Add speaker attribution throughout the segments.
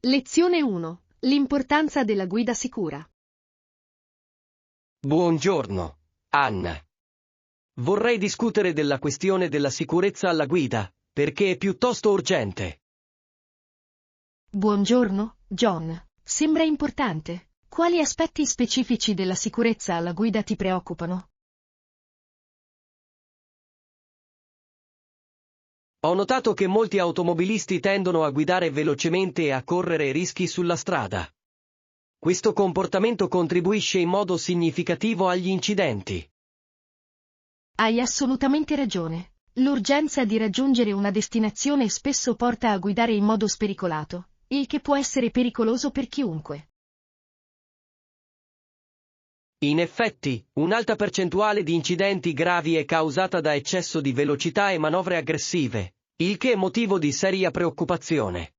Speaker 1: Lezione 1. L'importanza della guida sicura.
Speaker 2: Buongiorno, Anna. Vorrei discutere della questione della sicurezza alla guida, perché è piuttosto urgente.
Speaker 1: Buongiorno, John. Sembra importante. Quali aspetti specifici della sicurezza alla guida ti preoccupano?
Speaker 2: Ho notato che molti automobilisti tendono a guidare velocemente e a correre rischi sulla strada. Questo comportamento contribuisce in modo significativo agli incidenti.
Speaker 1: Hai assolutamente ragione. L'urgenza di raggiungere una destinazione spesso porta a guidare in modo spericolato, il che può essere pericoloso per chiunque.
Speaker 2: In effetti, un'alta percentuale di incidenti gravi è causata da eccesso di velocità e manovre aggressive, il che è motivo di seria preoccupazione.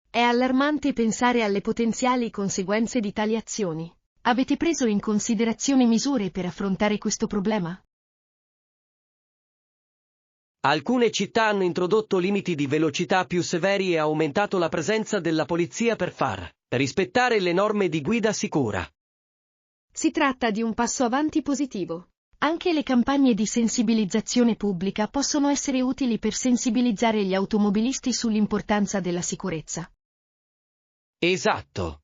Speaker 1: È allarmante pensare alle potenziali conseguenze di tali azioni. Avete preso in considerazione misure per affrontare questo problema?
Speaker 2: Alcune città hanno introdotto limiti di velocità più severi e aumentato la presenza della polizia per far rispettare le norme di guida sicura.
Speaker 1: Si tratta di un passo avanti positivo. Anche le campagne di sensibilizzazione pubblica possono essere utili per sensibilizzare gli automobilisti sull'importanza della sicurezza.
Speaker 2: Esatto.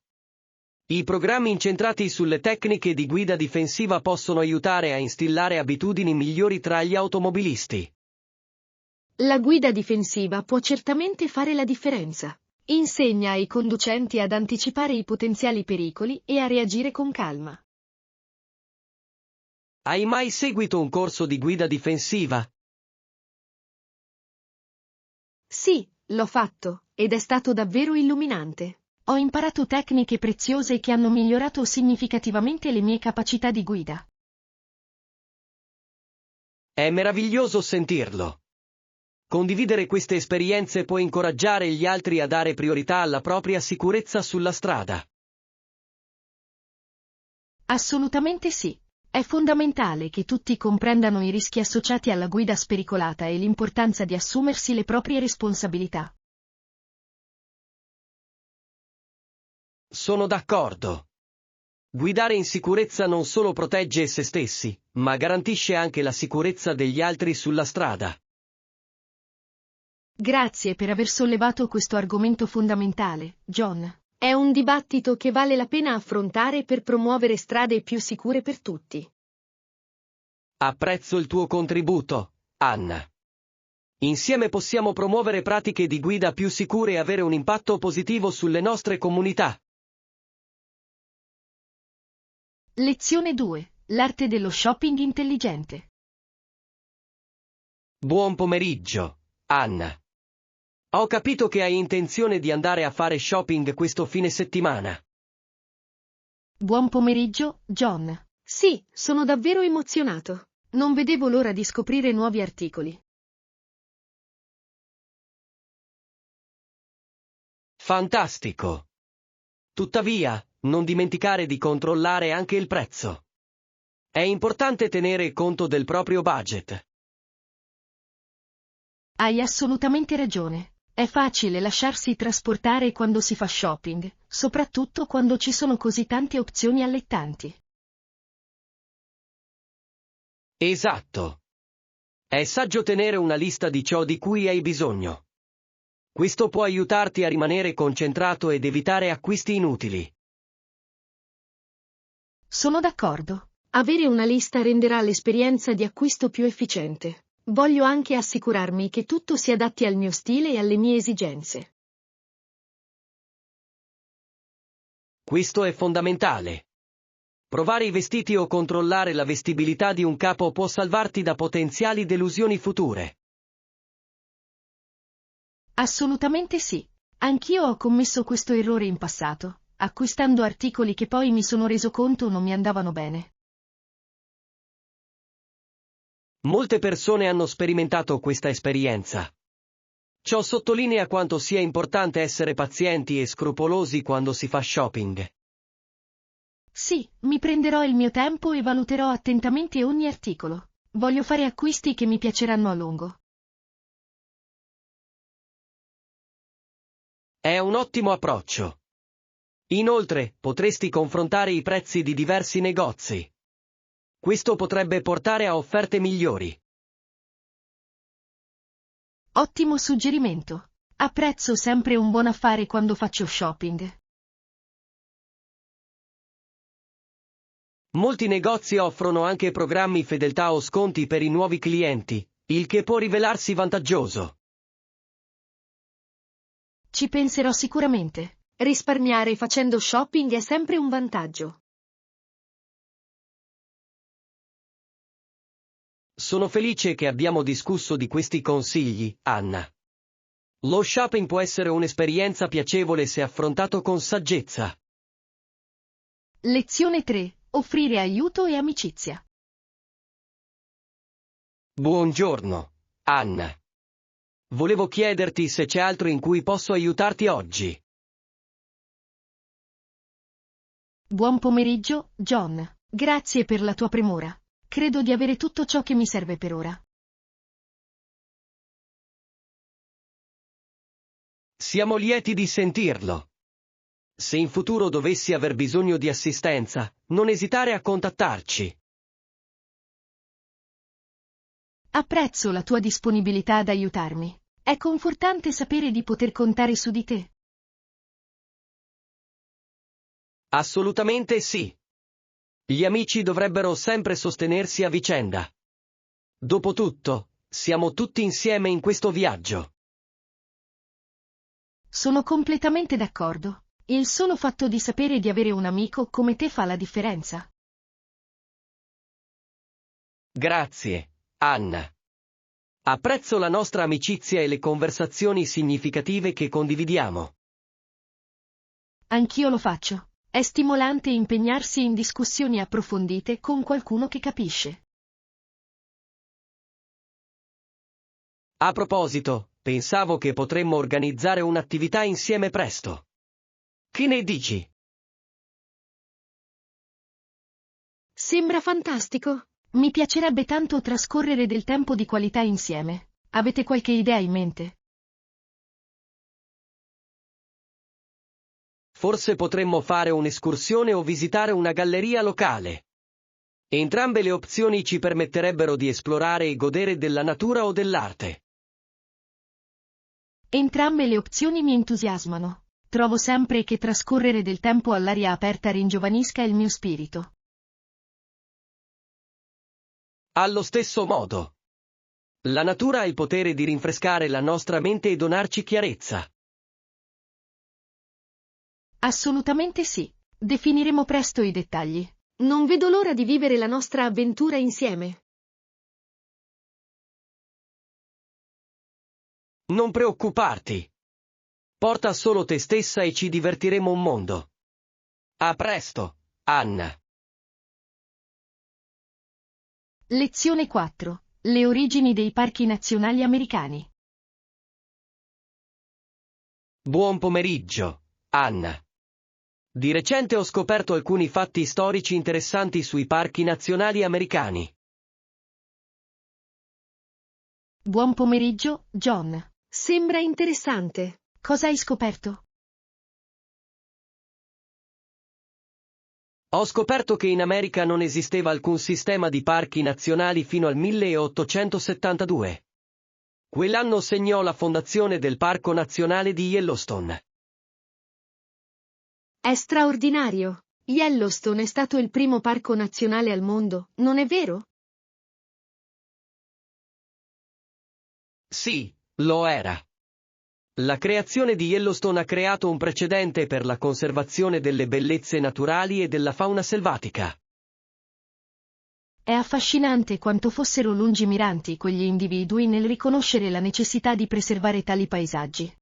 Speaker 2: I programmi incentrati sulle tecniche di guida difensiva possono aiutare a instillare abitudini migliori tra gli automobilisti.
Speaker 1: La guida difensiva può certamente fare la differenza. Insegna ai conducenti ad anticipare i potenziali pericoli e a reagire con calma.
Speaker 2: Hai mai seguito un corso di guida difensiva?
Speaker 1: Sì, l'ho fatto, ed è stato davvero illuminante. Ho imparato tecniche preziose che hanno migliorato significativamente le mie capacità di guida.
Speaker 2: È meraviglioso sentirlo. Condividere queste esperienze può incoraggiare gli altri a dare priorità alla propria sicurezza sulla strada.
Speaker 1: Assolutamente sì. È fondamentale che tutti comprendano i rischi associati alla guida spericolata e l'importanza di assumersi le proprie responsabilità.
Speaker 2: Sono d'accordo. Guidare in sicurezza non solo protegge se stessi, ma garantisce anche la sicurezza degli altri sulla strada.
Speaker 1: Grazie per aver sollevato questo argomento fondamentale, John. È un dibattito che vale la pena affrontare per promuovere strade più sicure per tutti.
Speaker 2: Apprezzo il tuo contributo, Anna. Insieme possiamo promuovere pratiche di guida più sicure e avere un impatto positivo sulle nostre comunità.
Speaker 1: Lezione 2. L'arte dello shopping intelligente.
Speaker 2: Buon pomeriggio, Anna. Ho capito che hai intenzione di andare a fare shopping questo fine settimana.
Speaker 1: Buon pomeriggio, John. Sì, sono davvero emozionato. Non vedevo l'ora di scoprire nuovi articoli.
Speaker 2: Fantastico! Tuttavia, non dimenticare di controllare anche il prezzo. È importante tenere conto del proprio budget.
Speaker 1: Hai assolutamente ragione. È facile lasciarsi trasportare quando si fa shopping, soprattutto quando ci sono così tante opzioni allettanti.
Speaker 2: Esatto. È saggio tenere una lista di ciò di cui hai bisogno. Questo può aiutarti a rimanere concentrato ed evitare acquisti inutili.
Speaker 1: Sono d'accordo. Avere una lista renderà l'esperienza di acquisto più efficiente. Voglio anche assicurarmi che tutto si adatti al mio stile e alle mie esigenze.
Speaker 2: Questo è fondamentale. Provare i vestiti o controllare la vestibilità di un capo può salvarti da potenziali delusioni future.
Speaker 1: Assolutamente sì. Anch'io ho commesso questo errore in passato, acquistando articoli che poi mi sono reso conto non mi andavano bene.
Speaker 2: Molte persone hanno sperimentato questa esperienza. Ciò sottolinea quanto sia importante essere pazienti e scrupolosi quando si fa shopping.
Speaker 1: Sì, mi prenderò il mio tempo e valuterò attentamente ogni articolo. Voglio fare acquisti che mi piaceranno a lungo.
Speaker 2: È un ottimo approccio. Inoltre, potresti confrontare i prezzi di diversi negozi. Questo potrebbe portare a offerte migliori.
Speaker 1: Ottimo suggerimento. Apprezzo sempre un buon affare quando faccio shopping.
Speaker 2: Molti negozi offrono anche programmi fedeltà o sconti per i nuovi clienti, il che può rivelarsi vantaggioso.
Speaker 1: Ci penserò sicuramente. Risparmiare facendo shopping è sempre un vantaggio.
Speaker 2: Sono felice che abbiamo discusso di questi consigli, Anna. Lo shopping può essere un'esperienza piacevole se affrontato con saggezza.
Speaker 1: Lezione 3. Offrire aiuto e amicizia.
Speaker 2: Buongiorno, Anna. Volevo chiederti se c'è altro in cui posso aiutarti oggi.
Speaker 1: Buon pomeriggio, John. Grazie per la tua premura. Credo di avere tutto ciò che mi serve per ora.
Speaker 2: Siamo lieti di sentirlo. Se in futuro dovessi aver bisogno di assistenza, non esitare a contattarci.
Speaker 1: Apprezzo la tua disponibilità ad aiutarmi. È confortante sapere di poter contare su di te.
Speaker 2: Assolutamente sì. Gli amici dovrebbero sempre sostenersi a vicenda. Dopotutto, siamo tutti insieme in questo viaggio.
Speaker 1: Sono completamente d'accordo. Il solo fatto di sapere di avere un amico come te fa la differenza.
Speaker 2: Grazie, Anna. Apprezzo la nostra amicizia e le conversazioni significative che condividiamo.
Speaker 1: Anch'io lo faccio. È stimolante impegnarsi in discussioni approfondite con qualcuno che capisce.
Speaker 2: A proposito, pensavo che potremmo organizzare un'attività insieme presto. Che ne dici?
Speaker 1: Sembra fantastico. Mi piacerebbe tanto trascorrere del tempo di qualità insieme. Avete qualche idea in mente?
Speaker 2: Forse potremmo fare un'escursione o visitare una galleria locale. Entrambe le opzioni ci permetterebbero di esplorare e godere della natura o dell'arte.
Speaker 1: Entrambe le opzioni mi entusiasmano. Trovo sempre che trascorrere del tempo all'aria aperta ringiovanisca il mio spirito.
Speaker 2: Allo stesso modo. La natura ha il potere di rinfrescare la nostra mente e donarci chiarezza.
Speaker 1: Assolutamente sì. Definiremo presto i dettagli. Non vedo l'ora di vivere la nostra avventura insieme.
Speaker 2: Non preoccuparti. Porta solo te stessa e ci divertiremo un mondo. A presto, Anna.
Speaker 1: Lezione 4. Le origini dei parchi nazionali americani.
Speaker 2: Buon pomeriggio, Anna. Di recente ho scoperto alcuni fatti storici interessanti sui parchi nazionali americani.
Speaker 1: Buon pomeriggio, John. Sembra interessante. Cosa hai scoperto?
Speaker 2: Ho scoperto che in America non esisteva alcun sistema di parchi nazionali fino al 1872. Quell'anno segnò la fondazione del Parco Nazionale di Yellowstone.
Speaker 1: È straordinario. Yellowstone è stato il primo parco nazionale al mondo, non è vero?
Speaker 2: Sì, lo era. La creazione di Yellowstone ha creato un precedente per la conservazione delle bellezze naturali e della fauna selvatica.
Speaker 1: È affascinante quanto fossero lungimiranti quegli individui nel riconoscere la necessità di preservare tali paesaggi.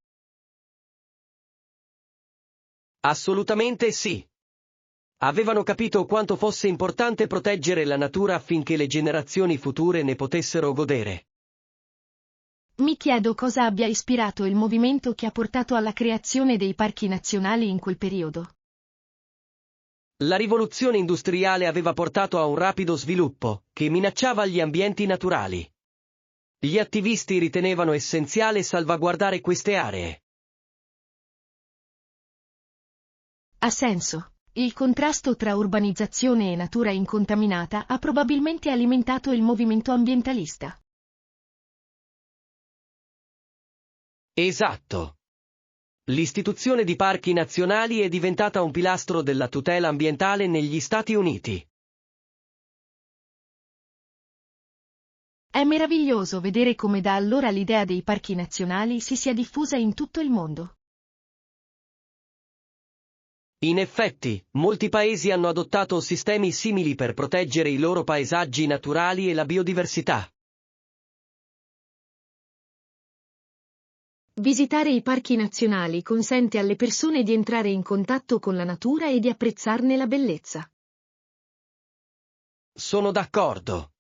Speaker 2: Assolutamente sì. Avevano capito quanto fosse importante proteggere la natura affinché le generazioni future ne potessero godere.
Speaker 1: Mi chiedo cosa abbia ispirato il movimento che ha portato alla creazione dei parchi nazionali in quel periodo.
Speaker 2: La rivoluzione industriale aveva portato a un rapido sviluppo, che minacciava gli ambienti naturali. Gli attivisti ritenevano essenziale salvaguardare queste aree.
Speaker 1: Ha senso. Il contrasto tra urbanizzazione e natura incontaminata ha probabilmente alimentato il movimento ambientalista.
Speaker 2: Esatto. L'istituzione di parchi nazionali è diventata un pilastro della tutela ambientale negli Stati Uniti.
Speaker 1: È meraviglioso vedere come da allora l'idea dei parchi nazionali si sia diffusa in tutto il mondo.
Speaker 2: In effetti, molti paesi hanno adottato sistemi simili per proteggere i loro paesaggi naturali e la biodiversità.
Speaker 1: Visitare i parchi nazionali consente alle persone di entrare in contatto con la natura e di apprezzarne la bellezza.
Speaker 2: Sono d'accordo.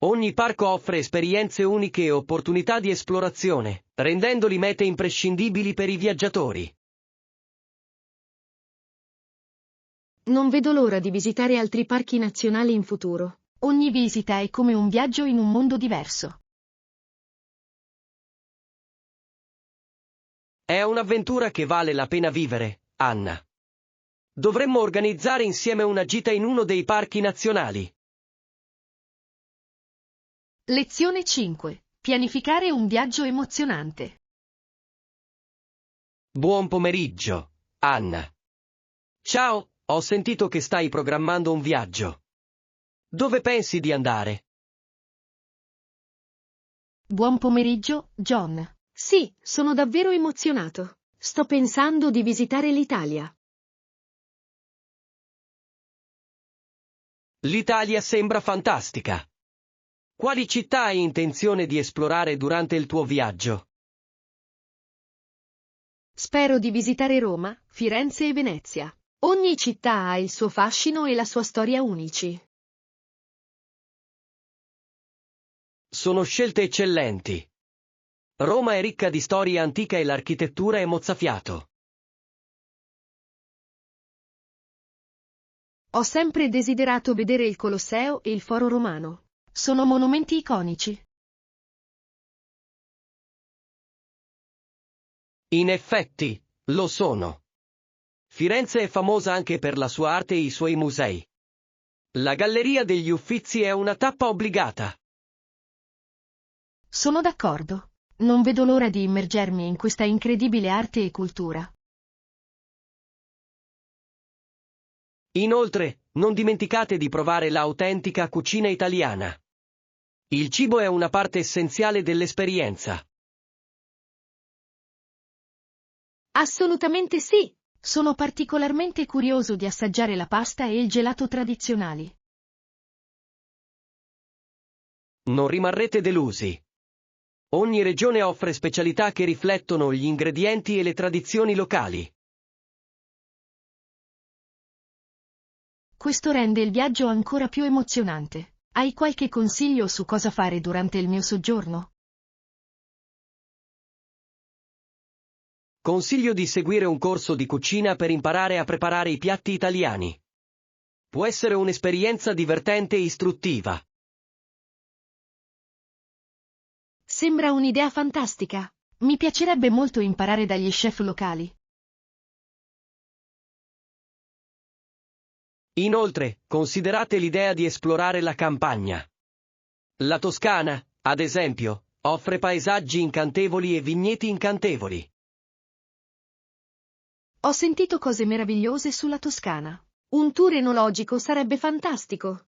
Speaker 2: Ogni parco offre esperienze uniche e opportunità di esplorazione, rendendoli mete imprescindibili per i viaggiatori.
Speaker 1: Non vedo l'ora di visitare altri parchi nazionali in futuro. Ogni visita è come un viaggio in un mondo diverso.
Speaker 2: È un'avventura che vale la pena vivere, Anna. Dovremmo organizzare insieme una gita in uno dei parchi nazionali.
Speaker 1: Lezione 5. Pianificare un viaggio emozionante.
Speaker 2: Buon pomeriggio, Anna. Ciao, ho sentito che stai programmando un viaggio. Dove pensi di andare?
Speaker 1: Buon pomeriggio, John. Sì, sono davvero emozionato. Sto pensando di visitare l'Italia.
Speaker 2: L'Italia sembra fantastica. Quali città hai intenzione di esplorare durante il tuo viaggio?
Speaker 1: Spero di visitare Roma, Firenze e Venezia. Ogni città ha il suo fascino e la sua storia unici.
Speaker 2: Sono scelte eccellenti. Roma è ricca di storia antica e l'architettura è mozzafiato.
Speaker 1: Ho sempre desiderato vedere il Colosseo e il Foro Romano. Sono monumenti iconici.
Speaker 2: In effetti, lo sono. Firenze è famosa anche per la sua arte e i suoi musei. La Galleria degli Uffizi è una tappa obbligata.
Speaker 1: Sono d'accordo. Non vedo l'ora di immergermi in questa incredibile arte e cultura.
Speaker 2: Inoltre, non dimenticate di provare l'autentica cucina italiana. Il cibo è una parte essenziale dell'esperienza.
Speaker 1: Assolutamente sì! Sono particolarmente curioso di assaggiare la pasta e il gelato tradizionali.
Speaker 2: Non rimarrete delusi. Ogni regione offre specialità che riflettono gli ingredienti e le tradizioni locali.
Speaker 1: Questo rende il viaggio ancora più emozionante. Hai qualche consiglio su cosa fare durante il mio soggiorno?
Speaker 2: Consiglio di seguire un corso di cucina per imparare a preparare i piatti italiani. Può essere un'esperienza divertente e istruttiva.
Speaker 1: Sembra un'idea fantastica. Mi piacerebbe molto imparare dagli chef locali.
Speaker 2: Inoltre, considerate l'idea di esplorare la campagna. La Toscana, ad esempio, offre paesaggi incantevoli e vigneti incantevoli.
Speaker 1: Ho sentito cose meravigliose sulla Toscana. Un tour enologico sarebbe fantastico.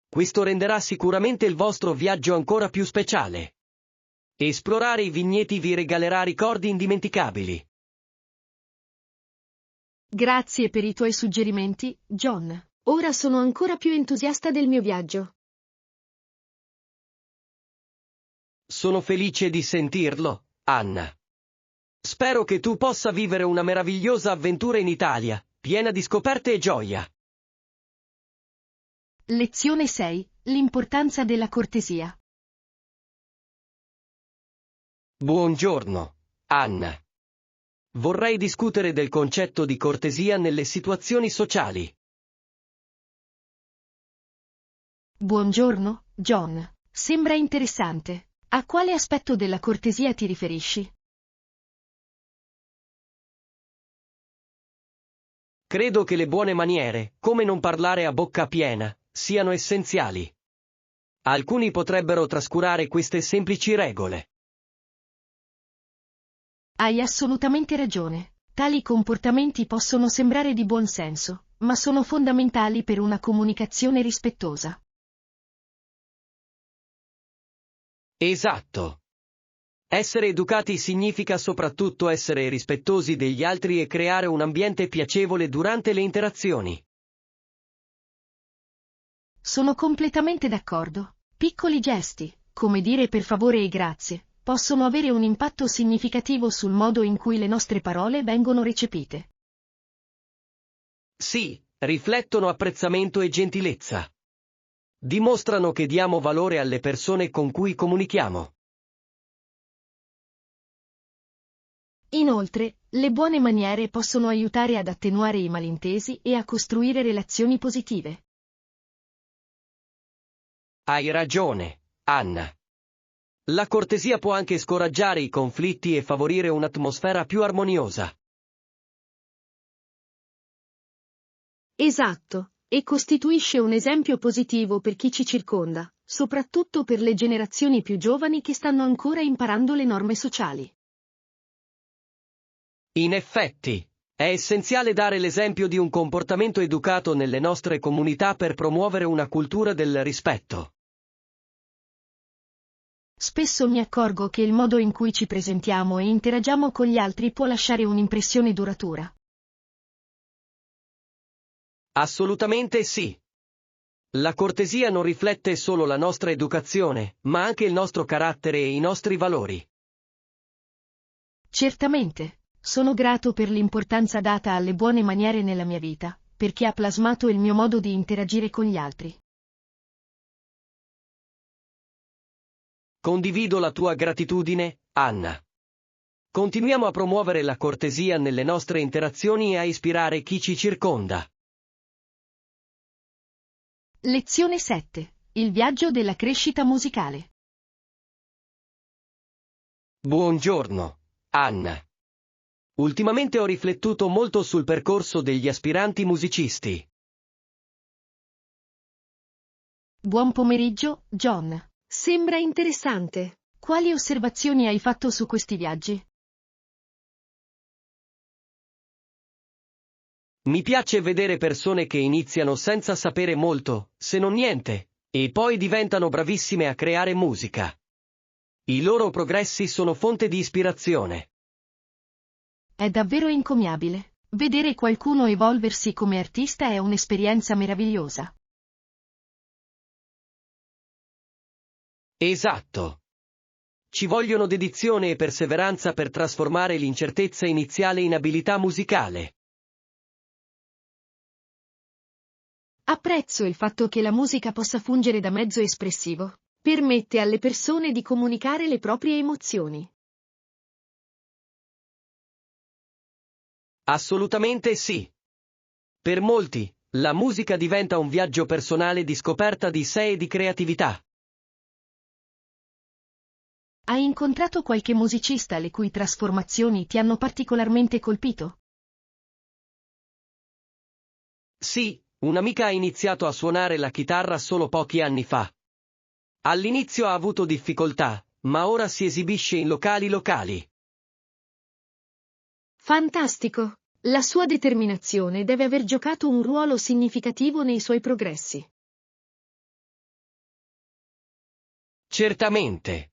Speaker 2: Questo renderà sicuramente il vostro viaggio ancora più speciale. Esplorare i vigneti vi regalerà ricordi indimenticabili.
Speaker 1: Grazie per i tuoi suggerimenti, John. Ora sono ancora più entusiasta del mio viaggio.
Speaker 2: Sono felice di sentirlo, Anna. Spero che tu possa vivere una meravigliosa avventura in Italia, piena di scoperte e gioia.
Speaker 1: Lezione 6. L'importanza della cortesia.
Speaker 2: Buongiorno, Anna. Vorrei discutere del concetto di cortesia nelle situazioni sociali.
Speaker 1: Buongiorno, John. Sembra interessante. A quale aspetto della cortesia ti riferisci?
Speaker 2: Credo che le buone maniere, come non parlare a bocca piena, siano essenziali. Alcuni potrebbero trascurare queste semplici regole.
Speaker 1: Hai assolutamente ragione. Tali comportamenti possono sembrare di buon senso, ma sono fondamentali per una comunicazione rispettosa.
Speaker 2: Esatto. Essere educati significa soprattutto essere rispettosi degli altri e creare un ambiente piacevole durante le interazioni.
Speaker 1: Sono completamente d'accordo. Piccoli gesti, come dire per favore e grazie, possono avere un impatto significativo sul modo in cui le nostre parole vengono recepite.
Speaker 2: Sì, riflettono apprezzamento e gentilezza. Dimostrano che diamo valore alle persone con cui comunichiamo.
Speaker 1: Inoltre, le buone maniere possono aiutare ad attenuare i malintesi e a costruire relazioni positive.
Speaker 2: Hai ragione, Anna. La cortesia può anche scoraggiare i conflitti e favorire un'atmosfera più armoniosa.
Speaker 1: Esatto, e costituisce un esempio positivo per chi ci circonda, soprattutto per le generazioni più giovani che stanno ancora imparando le norme sociali.
Speaker 2: In effetti, è essenziale dare l'esempio di un comportamento educato nelle nostre comunità per promuovere una cultura del rispetto.
Speaker 1: Spesso mi accorgo che il modo in cui ci presentiamo e interagiamo con gli altri può lasciare un'impressione duratura.
Speaker 2: Assolutamente sì. La cortesia non riflette solo la nostra educazione, ma anche il nostro carattere e i nostri valori.
Speaker 1: Certamente, sono grato per l'importanza data alle buone maniere nella mia vita, perché ha plasmato il mio modo di interagire con gli altri.
Speaker 2: Condivido la tua gratitudine, Anna. Continuiamo a promuovere la cortesia nelle nostre interazioni e a ispirare chi ci circonda.
Speaker 1: Lezione 7. Il viaggio della crescita musicale.
Speaker 2: Buongiorno, Anna. Ultimamente ho riflettuto molto sul percorso degli aspiranti musicisti.
Speaker 1: Buon pomeriggio, John. Sembra interessante. Quali osservazioni hai fatto su questi viaggi?
Speaker 2: Mi piace vedere persone che iniziano senza sapere molto, se non niente, e poi diventano bravissime a creare musica. I loro progressi sono fonte di ispirazione.
Speaker 1: È davvero encomiabile. Vedere qualcuno evolversi come artista è un'esperienza meravigliosa.
Speaker 2: Esatto. Ci vogliono dedizione e perseveranza per trasformare l'incertezza iniziale in abilità musicale.
Speaker 1: Apprezzo il fatto che la musica possa fungere da mezzo espressivo. Permette alle persone di comunicare le proprie emozioni.
Speaker 2: Assolutamente sì. Per molti, la musica diventa un viaggio personale di scoperta di sé e di creatività.
Speaker 1: Hai incontrato qualche musicista le cui trasformazioni ti hanno particolarmente colpito?
Speaker 2: Sì, un'amica ha iniziato a suonare la chitarra solo pochi anni fa. All'inizio ha avuto difficoltà, ma ora si esibisce in locali.
Speaker 1: Fantastico! La sua determinazione deve aver giocato un ruolo significativo nei suoi progressi.
Speaker 2: Certamente.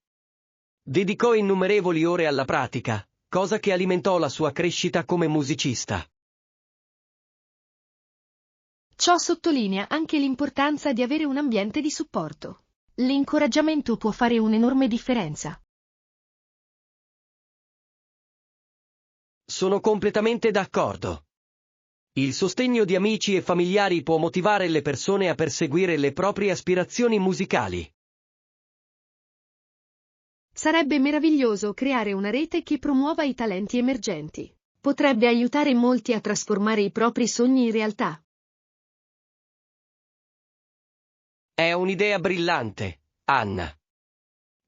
Speaker 2: Dedicò innumerevoli ore alla pratica, cosa che alimentò la sua crescita come musicista.
Speaker 1: Ciò sottolinea anche l'importanza di avere un ambiente di supporto. L'incoraggiamento può fare un'enorme differenza.
Speaker 2: Sono completamente d'accordo. Il sostegno di amici e familiari può motivare le persone a perseguire le proprie aspirazioni musicali.
Speaker 1: Sarebbe meraviglioso creare una rete che promuova i talenti emergenti. Potrebbe aiutare molti a trasformare i propri sogni in realtà.
Speaker 2: È un'idea brillante, Anna.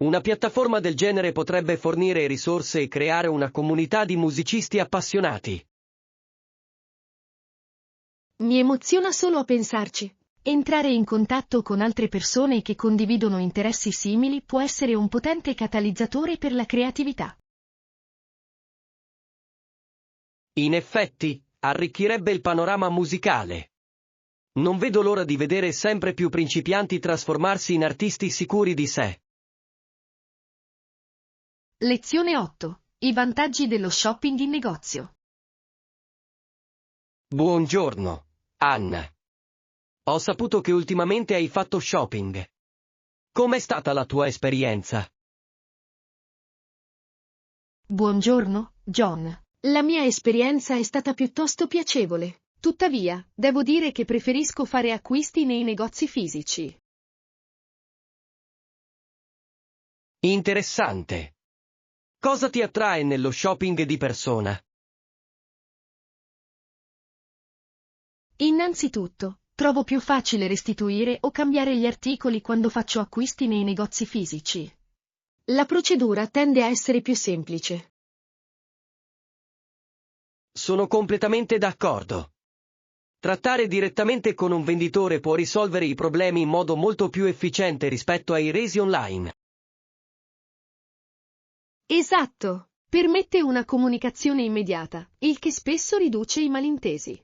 Speaker 2: Una piattaforma del genere potrebbe fornire risorse e creare una comunità di musicisti appassionati.
Speaker 1: Mi emoziona solo a pensarci. Entrare in contatto con altre persone che condividono interessi simili può essere un potente catalizzatore per la creatività.
Speaker 2: In effetti, arricchirebbe il panorama musicale. Non vedo l'ora di vedere sempre più principianti trasformarsi in artisti sicuri di sé.
Speaker 1: Lezione 8. I vantaggi dello shopping in negozio.
Speaker 2: Buongiorno, Anna. Ho saputo che ultimamente hai fatto shopping. Com'è stata la tua esperienza?
Speaker 1: Buongiorno, John. La mia esperienza è stata piuttosto piacevole. Tuttavia, devo dire che preferisco fare acquisti nei negozi fisici.
Speaker 2: Interessante. Cosa ti attrae nello shopping di persona?
Speaker 1: Innanzitutto, trovo più facile restituire o cambiare gli articoli quando faccio acquisti nei negozi fisici. La procedura tende a essere più semplice.
Speaker 2: Sono completamente d'accordo. Trattare direttamente con un venditore può risolvere i problemi in modo molto più efficiente rispetto ai resi online.
Speaker 1: Esatto. Permette una comunicazione immediata, il che spesso riduce i malintesi.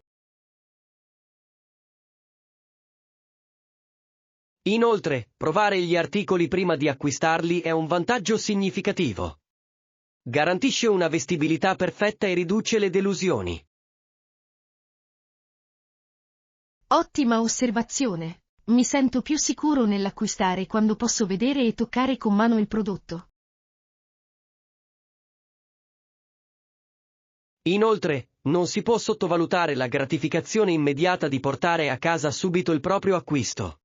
Speaker 2: Inoltre, provare gli articoli prima di acquistarli è un vantaggio significativo. Garantisce una vestibilità perfetta e riduce le delusioni.
Speaker 1: Ottima osservazione. Mi sento più sicuro nell'acquistare quando posso vedere e toccare con mano il prodotto.
Speaker 2: Inoltre, non si può sottovalutare la gratificazione immediata di portare a casa subito il proprio acquisto.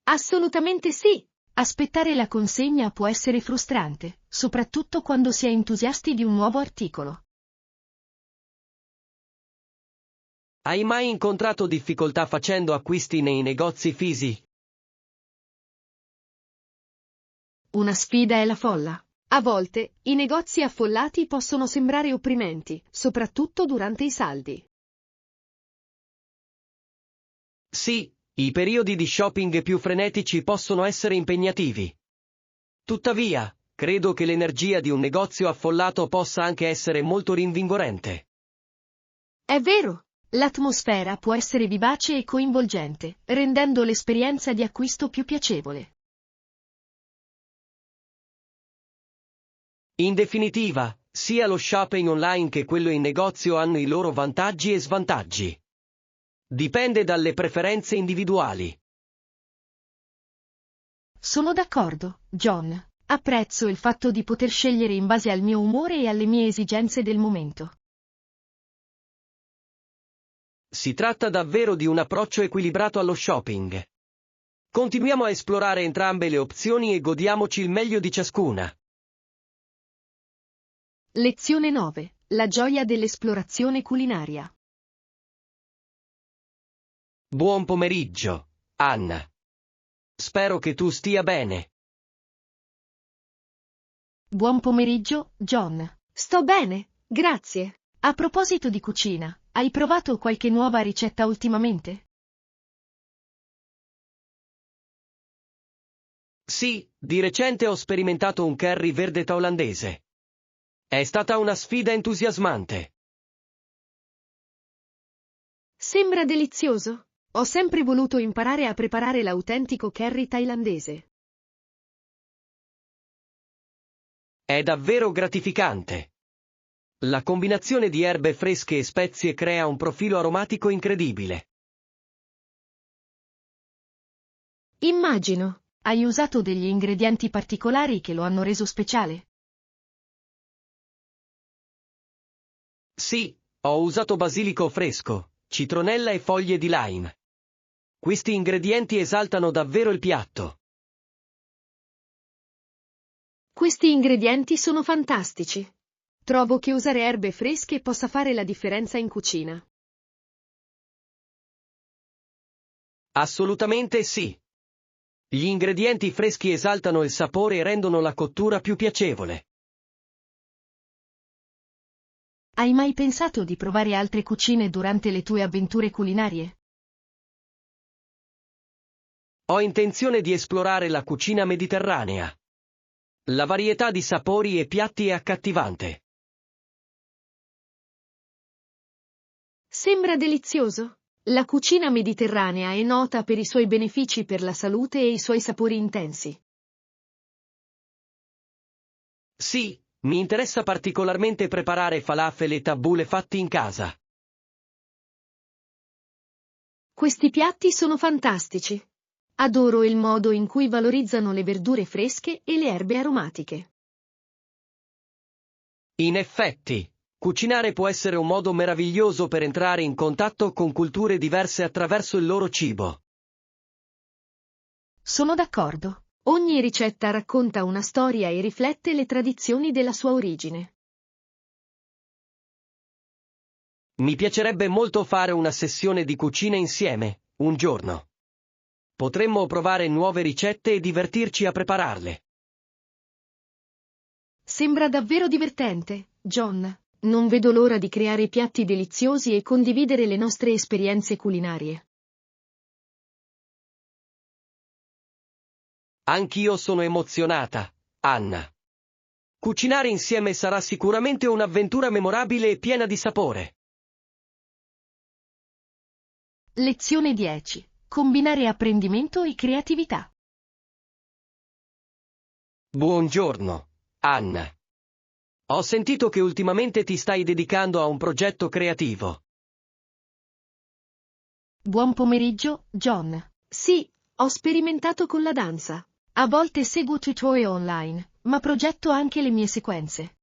Speaker 1: Assolutamente sì. Aspettare la consegna può essere frustrante, soprattutto quando si è entusiasti di un nuovo articolo.
Speaker 2: Hai mai incontrato difficoltà facendo acquisti nei negozi fisici?
Speaker 1: Una sfida è la folla. A volte, i negozi affollati possono sembrare opprimenti, soprattutto durante i saldi.
Speaker 2: Sì, i periodi di shopping più frenetici possono essere impegnativi. Tuttavia, credo che l'energia di un negozio affollato possa anche essere molto rinvigorente.
Speaker 1: È vero, l'atmosfera può essere vivace e coinvolgente, rendendo l'esperienza di acquisto più piacevole.
Speaker 2: In definitiva, sia lo shopping online che quello in negozio hanno i loro vantaggi e svantaggi. Dipende dalle preferenze individuali.
Speaker 1: Sono d'accordo, John. Apprezzo il fatto di poter scegliere in base al mio umore e alle mie esigenze del momento.
Speaker 2: Si tratta davvero di un approccio equilibrato allo shopping. Continuiamo a esplorare entrambe le opzioni e godiamoci il meglio di ciascuna.
Speaker 1: Lezione 9. La gioia dell'esplorazione culinaria.
Speaker 2: Buon pomeriggio, Anna. Spero che tu stia bene.
Speaker 1: Buon pomeriggio, John. Sto bene, grazie. A proposito di cucina, hai provato qualche nuova ricetta ultimamente?
Speaker 2: Sì, di recente ho sperimentato un curry verde thailandese. È stata una sfida entusiasmante.
Speaker 1: Sembra delizioso. Ho sempre voluto imparare a preparare l'autentico curry thailandese.
Speaker 2: È davvero gratificante. La combinazione di erbe fresche e spezie crea un profilo aromatico incredibile.
Speaker 1: Immagino. Hai usato degli ingredienti particolari che lo hanno reso speciale?
Speaker 2: Sì, ho usato basilico fresco, citronella e foglie di lime. Questi ingredienti esaltano davvero il piatto.
Speaker 1: Questi ingredienti sono fantastici. Trovo che usare erbe fresche possa fare la differenza in cucina.
Speaker 2: Assolutamente sì. Gli ingredienti freschi esaltano il sapore e rendono la cottura più piacevole.
Speaker 1: Hai mai pensato di provare altre cucine durante le tue avventure culinarie?
Speaker 2: Ho intenzione di esplorare la cucina mediterranea. La varietà di sapori e piatti è accattivante.
Speaker 1: Sembra delizioso. La cucina mediterranea è nota per i suoi benefici per la salute e i suoi sapori intensi.
Speaker 2: Sì, mi interessa particolarmente preparare falafel e tabbouleh fatti in casa.
Speaker 1: Questi piatti sono fantastici. Adoro il modo in cui valorizzano le verdure fresche e le erbe aromatiche.
Speaker 2: In effetti, cucinare può essere un modo meraviglioso per entrare in contatto con culture diverse attraverso il loro cibo.
Speaker 1: Sono d'accordo. Ogni ricetta racconta una storia e riflette le tradizioni della sua origine.
Speaker 2: Mi piacerebbe molto fare una sessione di cucina insieme, un giorno. Potremmo provare nuove ricette e divertirci a prepararle.
Speaker 1: Sembra davvero divertente, John. Non vedo l'ora di creare piatti deliziosi e condividere le nostre esperienze culinarie.
Speaker 2: Anch'io sono emozionata, Anna. Cucinare insieme sarà sicuramente un'avventura memorabile e piena di sapore.
Speaker 1: Lezione 10. Combinare apprendimento e creatività.
Speaker 2: Buongiorno, Anna. Ho sentito che ultimamente ti stai dedicando a un progetto creativo.
Speaker 1: Buon pomeriggio, John. Sì, ho sperimentato con la danza. A volte seguo tutorial online, ma progetto anche le mie sequenze.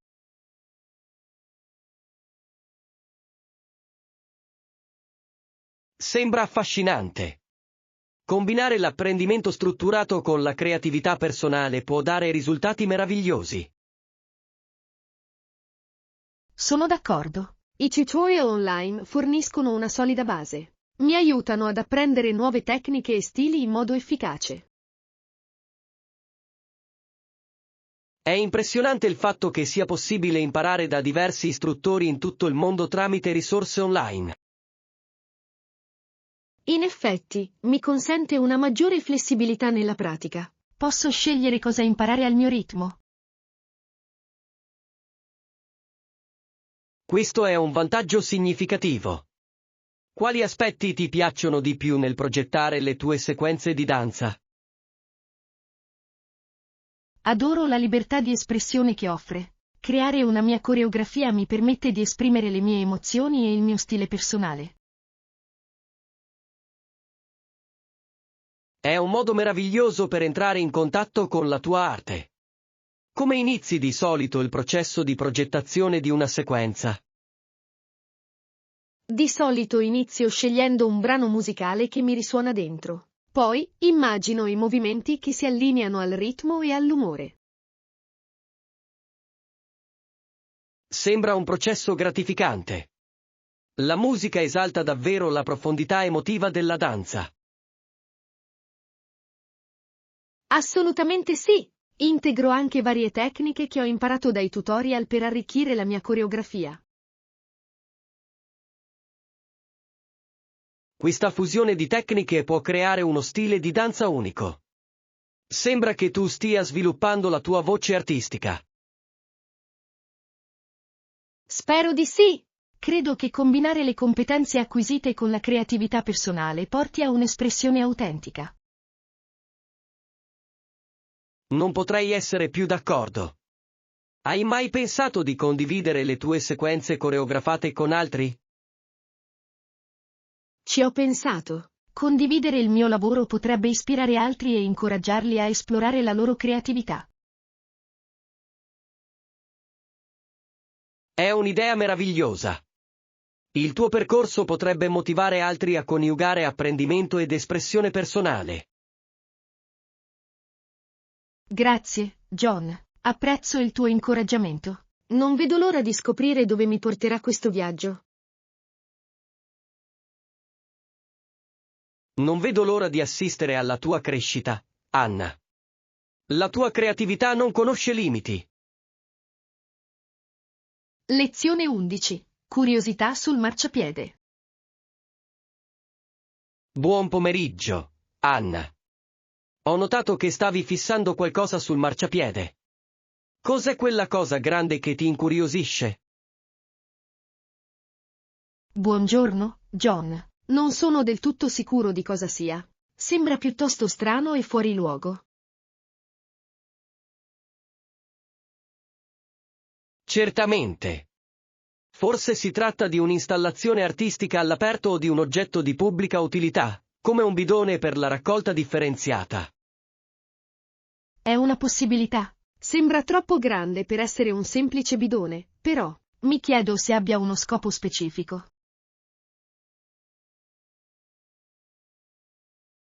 Speaker 2: Sembra affascinante. Combinare l'apprendimento strutturato con la creatività personale può dare risultati meravigliosi.
Speaker 1: Sono d'accordo. I tutorial online forniscono una solida base. Mi aiutano ad apprendere nuove tecniche e stili in modo efficace.
Speaker 2: È impressionante il fatto che sia possibile imparare da diversi istruttori in tutto il mondo tramite risorse online.
Speaker 1: In effetti, mi consente una maggiore flessibilità nella pratica. Posso scegliere cosa imparare al mio ritmo.
Speaker 2: Questo è un vantaggio significativo. Quali aspetti ti piacciono di più nel progettare le tue sequenze di danza?
Speaker 1: Adoro la libertà di espressione che offre. Creare una mia coreografia mi permette di esprimere le mie emozioni e il mio stile personale.
Speaker 2: È un modo meraviglioso per entrare in contatto con la tua arte. Come inizi di solito il processo di progettazione di una sequenza?
Speaker 1: Di solito inizio scegliendo un brano musicale che mi risuona dentro. Poi, immagino i movimenti che si allineano al ritmo e all'umore.
Speaker 2: Sembra un processo gratificante. La musica esalta davvero la profondità emotiva della danza.
Speaker 1: Assolutamente sì! Integro anche varie tecniche che ho imparato dai tutorial per arricchire la mia coreografia.
Speaker 2: Questa fusione di tecniche può creare uno stile di danza unico. Sembra che tu stia sviluppando la tua voce artistica.
Speaker 1: Spero di sì! Credo che combinare le competenze acquisite con la creatività personale porti a un'espressione autentica.
Speaker 2: Non potrei essere più d'accordo. Hai mai pensato di condividere le tue sequenze coreografate con altri?
Speaker 1: Ci ho pensato. Condividere il mio lavoro potrebbe ispirare altri e incoraggiarli a esplorare la loro creatività.
Speaker 2: È un'idea meravigliosa. Il tuo percorso potrebbe motivare altri a coniugare apprendimento ed espressione personale.
Speaker 1: Grazie, John. Apprezzo il tuo incoraggiamento. Non vedo l'ora di scoprire dove mi porterà questo viaggio.
Speaker 2: Non vedo l'ora di assistere alla tua crescita, Anna. La tua creatività non conosce limiti.
Speaker 1: Lezione 11. Curiosità sul marciapiede.
Speaker 2: Buon pomeriggio, Anna. Ho notato che stavi fissando qualcosa sul marciapiede. Cos'è quella cosa grande che ti incuriosisce?
Speaker 1: Buongiorno, John. Non sono del tutto sicuro di cosa sia. Sembra piuttosto strano e fuori luogo.
Speaker 2: Certamente. Forse si tratta di un'installazione artistica all'aperto o di un oggetto di pubblica utilità, come un bidone per la raccolta differenziata.
Speaker 1: È una possibilità. Sembra troppo grande per essere un semplice bidone, però, mi chiedo se abbia uno scopo specifico.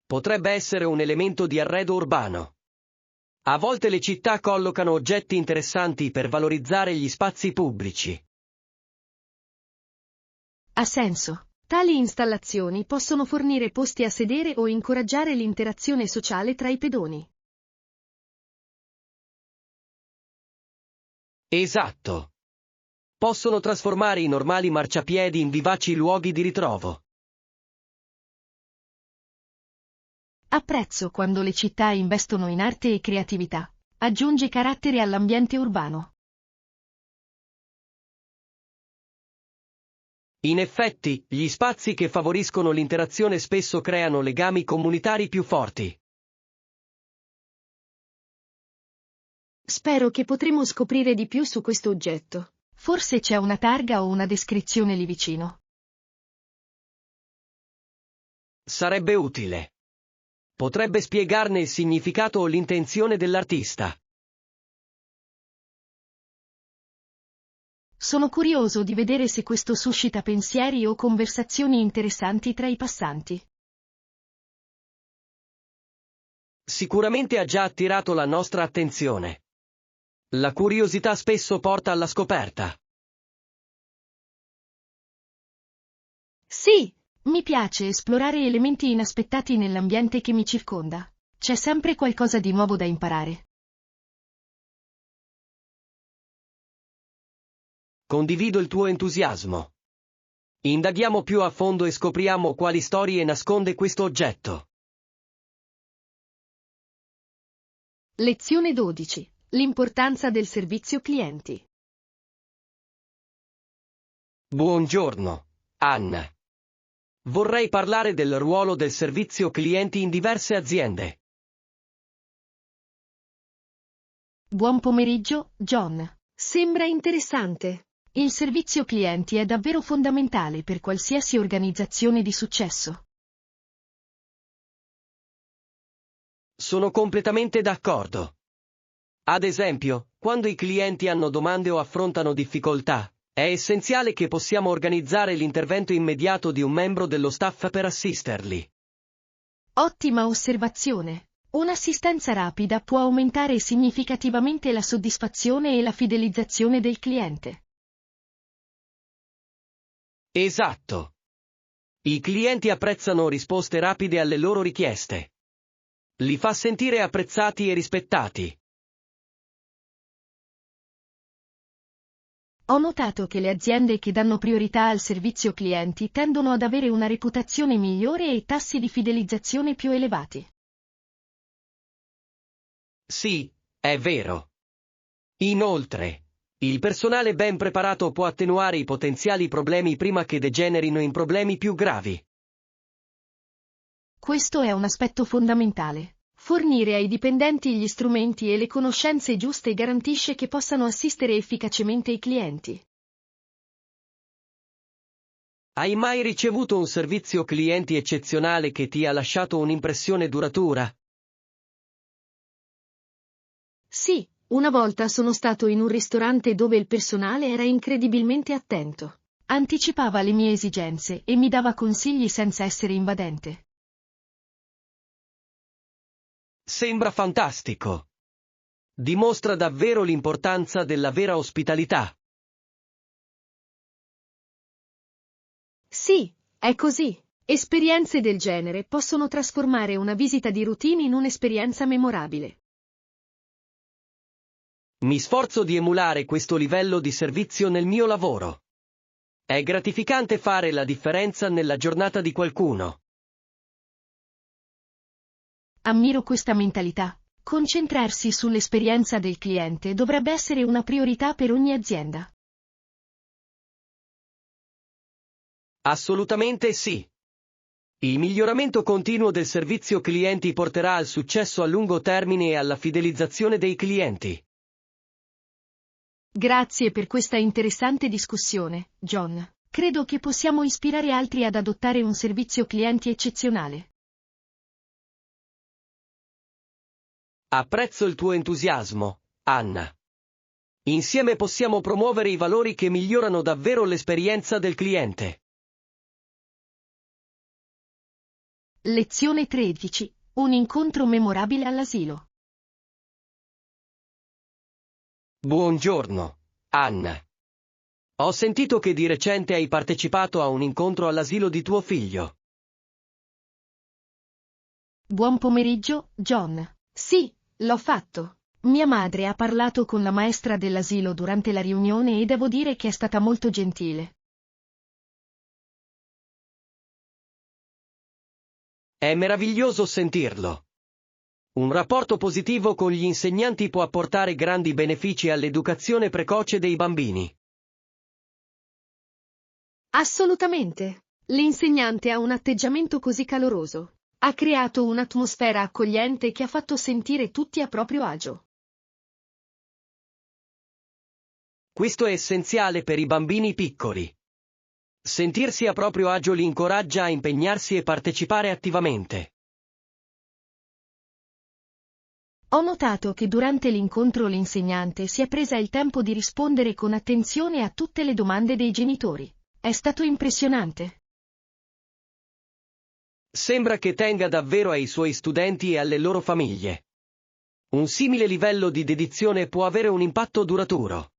Speaker 2: Potrebbe essere un elemento di arredo urbano. A volte le città collocano oggetti interessanti per valorizzare gli spazi pubblici.
Speaker 1: Ha senso. Tali installazioni possono fornire posti a sedere o incoraggiare l'interazione sociale tra i pedoni.
Speaker 2: Esatto. Possono trasformare i normali marciapiedi in vivaci luoghi di ritrovo.
Speaker 1: Apprezzo quando le città investono in arte e creatività. Aggiunge carattere all'ambiente urbano.
Speaker 2: In effetti, gli spazi che favoriscono l'interazione spesso creano legami comunitari più forti.
Speaker 1: Spero che potremo scoprire di più su questo oggetto. Forse c'è una targa o una descrizione lì vicino.
Speaker 2: Sarebbe utile. Potrebbe spiegarne il significato o l'intenzione dell'artista.
Speaker 1: Sono curioso di vedere se questo suscita pensieri o conversazioni interessanti tra i passanti.
Speaker 2: Sicuramente ha già attirato la nostra attenzione. La curiosità spesso porta alla scoperta.
Speaker 1: Sì, mi piace esplorare elementi inaspettati nell'ambiente che mi circonda. C'è sempre qualcosa di nuovo da imparare.
Speaker 2: Condivido il tuo entusiasmo. Indaghiamo più a fondo e scopriamo quali storie nasconde questo oggetto.
Speaker 1: Lezione 12. L'importanza del servizio clienti.
Speaker 2: Buongiorno, Anna. Vorrei parlare del ruolo del servizio clienti in diverse aziende.
Speaker 1: Buon pomeriggio, John. Sembra interessante. Il servizio clienti è davvero fondamentale per qualsiasi organizzazione di successo.
Speaker 2: Sono completamente d'accordo. Ad esempio, quando i clienti hanno domande o affrontano difficoltà, è essenziale che possiamo organizzare l'intervento immediato di un membro dello staff per assisterli.
Speaker 1: Ottima osservazione. Un'assistenza rapida può aumentare significativamente la soddisfazione e la fidelizzazione del cliente.
Speaker 2: Esatto. I clienti apprezzano risposte rapide alle loro richieste. Li fa sentire apprezzati e rispettati.
Speaker 1: Ho notato che le aziende che danno priorità al servizio clienti tendono ad avere una reputazione migliore e tassi di fidelizzazione più elevati.
Speaker 2: Sì, è vero. Inoltre, il personale ben preparato può attenuare i potenziali problemi prima che degenerino in problemi più gravi.
Speaker 1: Questo è un aspetto fondamentale. Fornire ai dipendenti gli strumenti e le conoscenze giuste garantisce che possano assistere efficacemente i clienti.
Speaker 2: Hai mai ricevuto un servizio clienti eccezionale che ti ha lasciato un'impressione duratura?
Speaker 1: Sì, una volta sono stato in un ristorante dove il personale era incredibilmente attento. Anticipava le mie esigenze e mi dava consigli senza essere invadente.
Speaker 2: Sembra fantastico. Dimostra davvero l'importanza della vera ospitalità.
Speaker 1: Sì, è così. Esperienze del genere possono trasformare una visita di routine in un'esperienza memorabile.
Speaker 2: Mi sforzo di emulare questo livello di servizio nel mio lavoro. È gratificante fare la differenza nella giornata di qualcuno.
Speaker 1: Ammiro questa mentalità. Concentrarsi sull'esperienza del cliente dovrebbe essere una priorità per ogni azienda.
Speaker 2: Assolutamente sì. Il miglioramento continuo del servizio clienti porterà al successo a lungo termine e alla fidelizzazione dei clienti.
Speaker 1: Grazie per questa interessante discussione, John. Credo che possiamo ispirare altri ad adottare un servizio clienti eccezionale.
Speaker 2: Apprezzo il tuo entusiasmo, Anna. Insieme possiamo promuovere i valori che migliorano davvero l'esperienza del cliente.
Speaker 1: Lezione 13. Un incontro memorabile all'asilo.
Speaker 2: Buongiorno, Anna. Ho sentito che di recente hai partecipato a un incontro all'asilo di tuo figlio.
Speaker 1: Buon pomeriggio, John. Sì, l'ho fatto. Mia madre ha parlato con la maestra dell'asilo durante la riunione e devo dire che è stata molto gentile.
Speaker 2: È meraviglioso sentirlo. Un rapporto positivo con gli insegnanti può apportare grandi benefici all'educazione precoce dei bambini.
Speaker 1: Assolutamente. L'insegnante ha un atteggiamento così caloroso. Ha creato un'atmosfera accogliente che ha fatto sentire tutti a proprio agio.
Speaker 2: Questo è essenziale per i bambini piccoli. Sentirsi a proprio agio li incoraggia a impegnarsi e partecipare attivamente.
Speaker 1: Ho notato che durante l'incontro l'insegnante si è presa il tempo di rispondere con attenzione a tutte le domande dei genitori. È stato impressionante.
Speaker 2: Sembra che tenga davvero ai suoi studenti e alle loro famiglie. Un simile livello di dedizione può avere un impatto duraturo.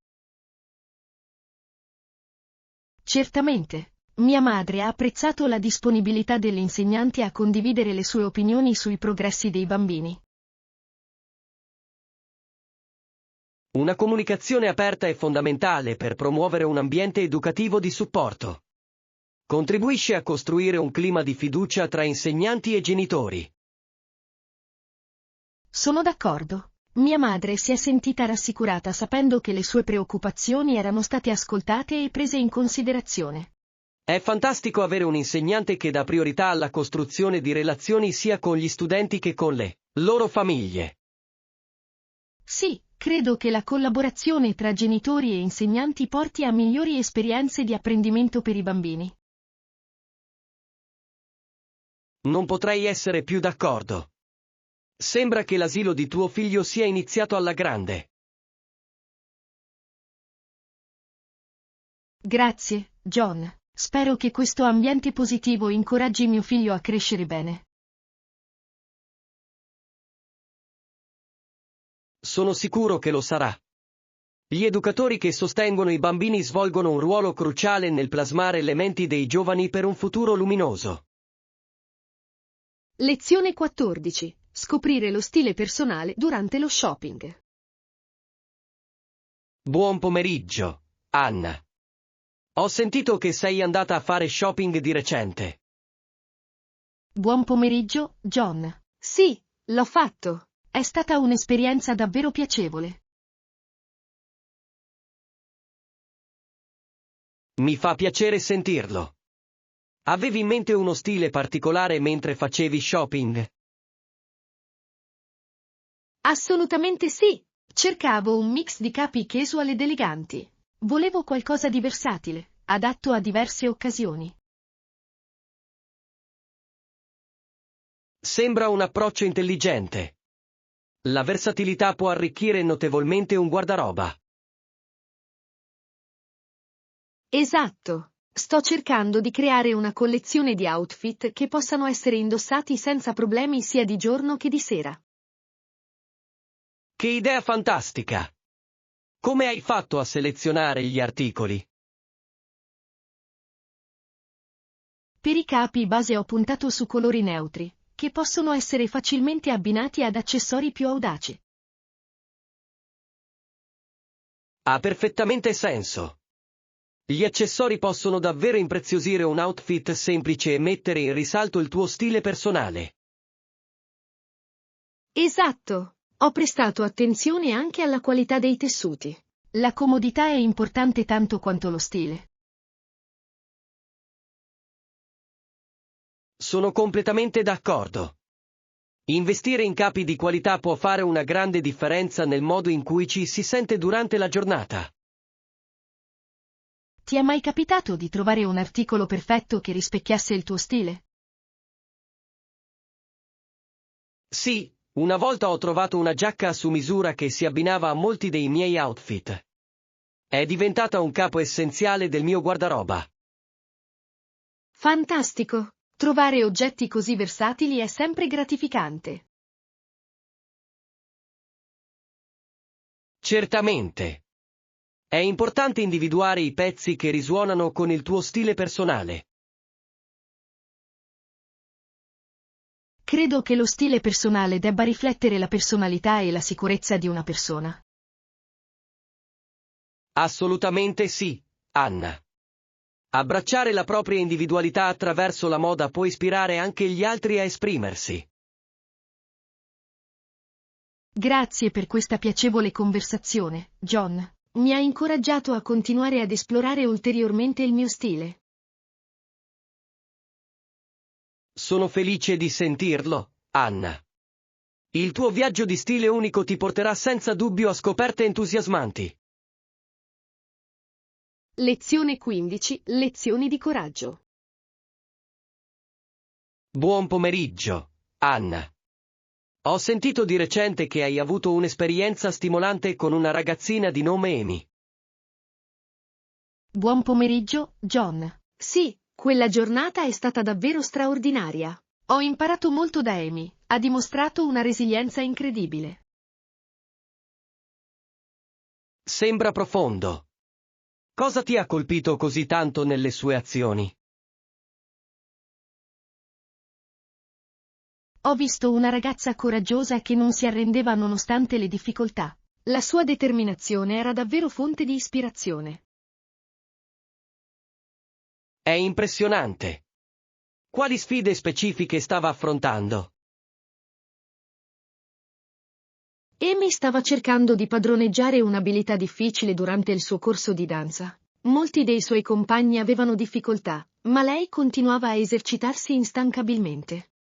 Speaker 1: Certamente. Mia madre ha apprezzato la disponibilità dell'insegnante a condividere le sue opinioni sui progressi dei bambini.
Speaker 2: Una comunicazione aperta è fondamentale per promuovere un ambiente educativo di supporto. Contribuisce a costruire un clima di fiducia tra insegnanti e genitori.
Speaker 1: Sono d'accordo. Mia madre si è sentita rassicurata sapendo che le sue preoccupazioni erano state ascoltate e prese in considerazione.
Speaker 2: È fantastico avere un insegnante che dà priorità alla costruzione di relazioni sia con gli studenti che con le loro famiglie.
Speaker 1: Sì, credo che la collaborazione tra genitori e insegnanti porti a migliori esperienze di apprendimento per i bambini.
Speaker 2: Non potrei essere più d'accordo. Sembra che l'asilo di tuo figlio sia iniziato alla grande.
Speaker 1: Grazie, John. Spero che questo ambiente positivo incoraggi mio figlio a crescere bene.
Speaker 2: Sono sicuro che lo sarà. Gli educatori che sostengono i bambini svolgono un ruolo cruciale nel plasmare le menti dei giovani per un futuro luminoso.
Speaker 1: Lezione 14. Scoprire lo stile personale durante lo shopping.
Speaker 2: Buon pomeriggio, Anna. Ho sentito che sei andata a fare shopping di recente.
Speaker 1: Buon pomeriggio, John. Sì, l'ho fatto. È stata un'esperienza davvero piacevole.
Speaker 2: Mi fa piacere sentirlo. Avevi in mente uno stile particolare mentre facevi shopping?
Speaker 1: Assolutamente sì. Cercavo un mix di capi casual ed eleganti. Volevo qualcosa di versatile, adatto a diverse occasioni.
Speaker 2: Sembra un approccio intelligente. La versatilità può arricchire notevolmente un guardaroba.
Speaker 1: Esatto. Sto cercando di creare una collezione di outfit che possano essere indossati senza problemi sia di giorno che di sera.
Speaker 2: Che idea fantastica! Come hai fatto a selezionare gli articoli?
Speaker 1: Per i capi base ho puntato su colori neutri, che possono essere facilmente abbinati ad accessori più audaci.
Speaker 2: Ha perfettamente senso. Gli accessori possono davvero impreziosire un outfit semplice e mettere in risalto il tuo stile personale.
Speaker 1: Esatto. Ho prestato attenzione anche alla qualità dei tessuti. La comodità è importante tanto quanto lo stile.
Speaker 2: Sono completamente d'accordo. Investire in capi di qualità può fare una grande differenza nel modo in cui ci si sente durante la giornata.
Speaker 1: Ti è mai capitato di trovare un articolo perfetto che rispecchiasse il tuo stile?
Speaker 2: Sì, una volta ho trovato una giacca su misura che si abbinava a molti dei miei outfit. È diventata un capo essenziale del mio guardaroba.
Speaker 1: Fantastico! Trovare oggetti così versatili è sempre gratificante.
Speaker 2: Certamente. È importante individuare i pezzi che risuonano con il tuo stile personale.
Speaker 1: Credo che lo stile personale debba riflettere la personalità e la sicurezza di una persona.
Speaker 2: Assolutamente sì, Anna. Abbracciare la propria individualità attraverso la moda può ispirare anche gli altri a esprimersi.
Speaker 1: Grazie per questa piacevole conversazione, John. Mi ha incoraggiato a continuare ad esplorare ulteriormente il mio stile.
Speaker 2: Sono felice di sentirlo, Anna. Il tuo viaggio di stile unico ti porterà senza dubbio a scoperte entusiasmanti.
Speaker 1: Lezione 15. Lezioni di coraggio.
Speaker 2: Buon pomeriggio, Anna. Ho sentito di recente che hai avuto un'esperienza stimolante con una ragazzina di nome Amy.
Speaker 1: Buon pomeriggio, John. Sì, quella giornata è stata davvero straordinaria. Ho imparato molto da Amy, ha dimostrato una resilienza incredibile.
Speaker 2: Sembra profondo. Cosa ti ha colpito così tanto nelle sue azioni?
Speaker 1: Ho visto una ragazza coraggiosa che non si arrendeva nonostante le difficoltà. La sua determinazione era davvero fonte di ispirazione.
Speaker 2: È impressionante. Quali sfide specifiche stava affrontando?
Speaker 1: Amy stava cercando di padroneggiare un'abilità difficile durante il suo corso di danza. Molti dei suoi compagni avevano difficoltà, ma lei continuava a esercitarsi instancabilmente.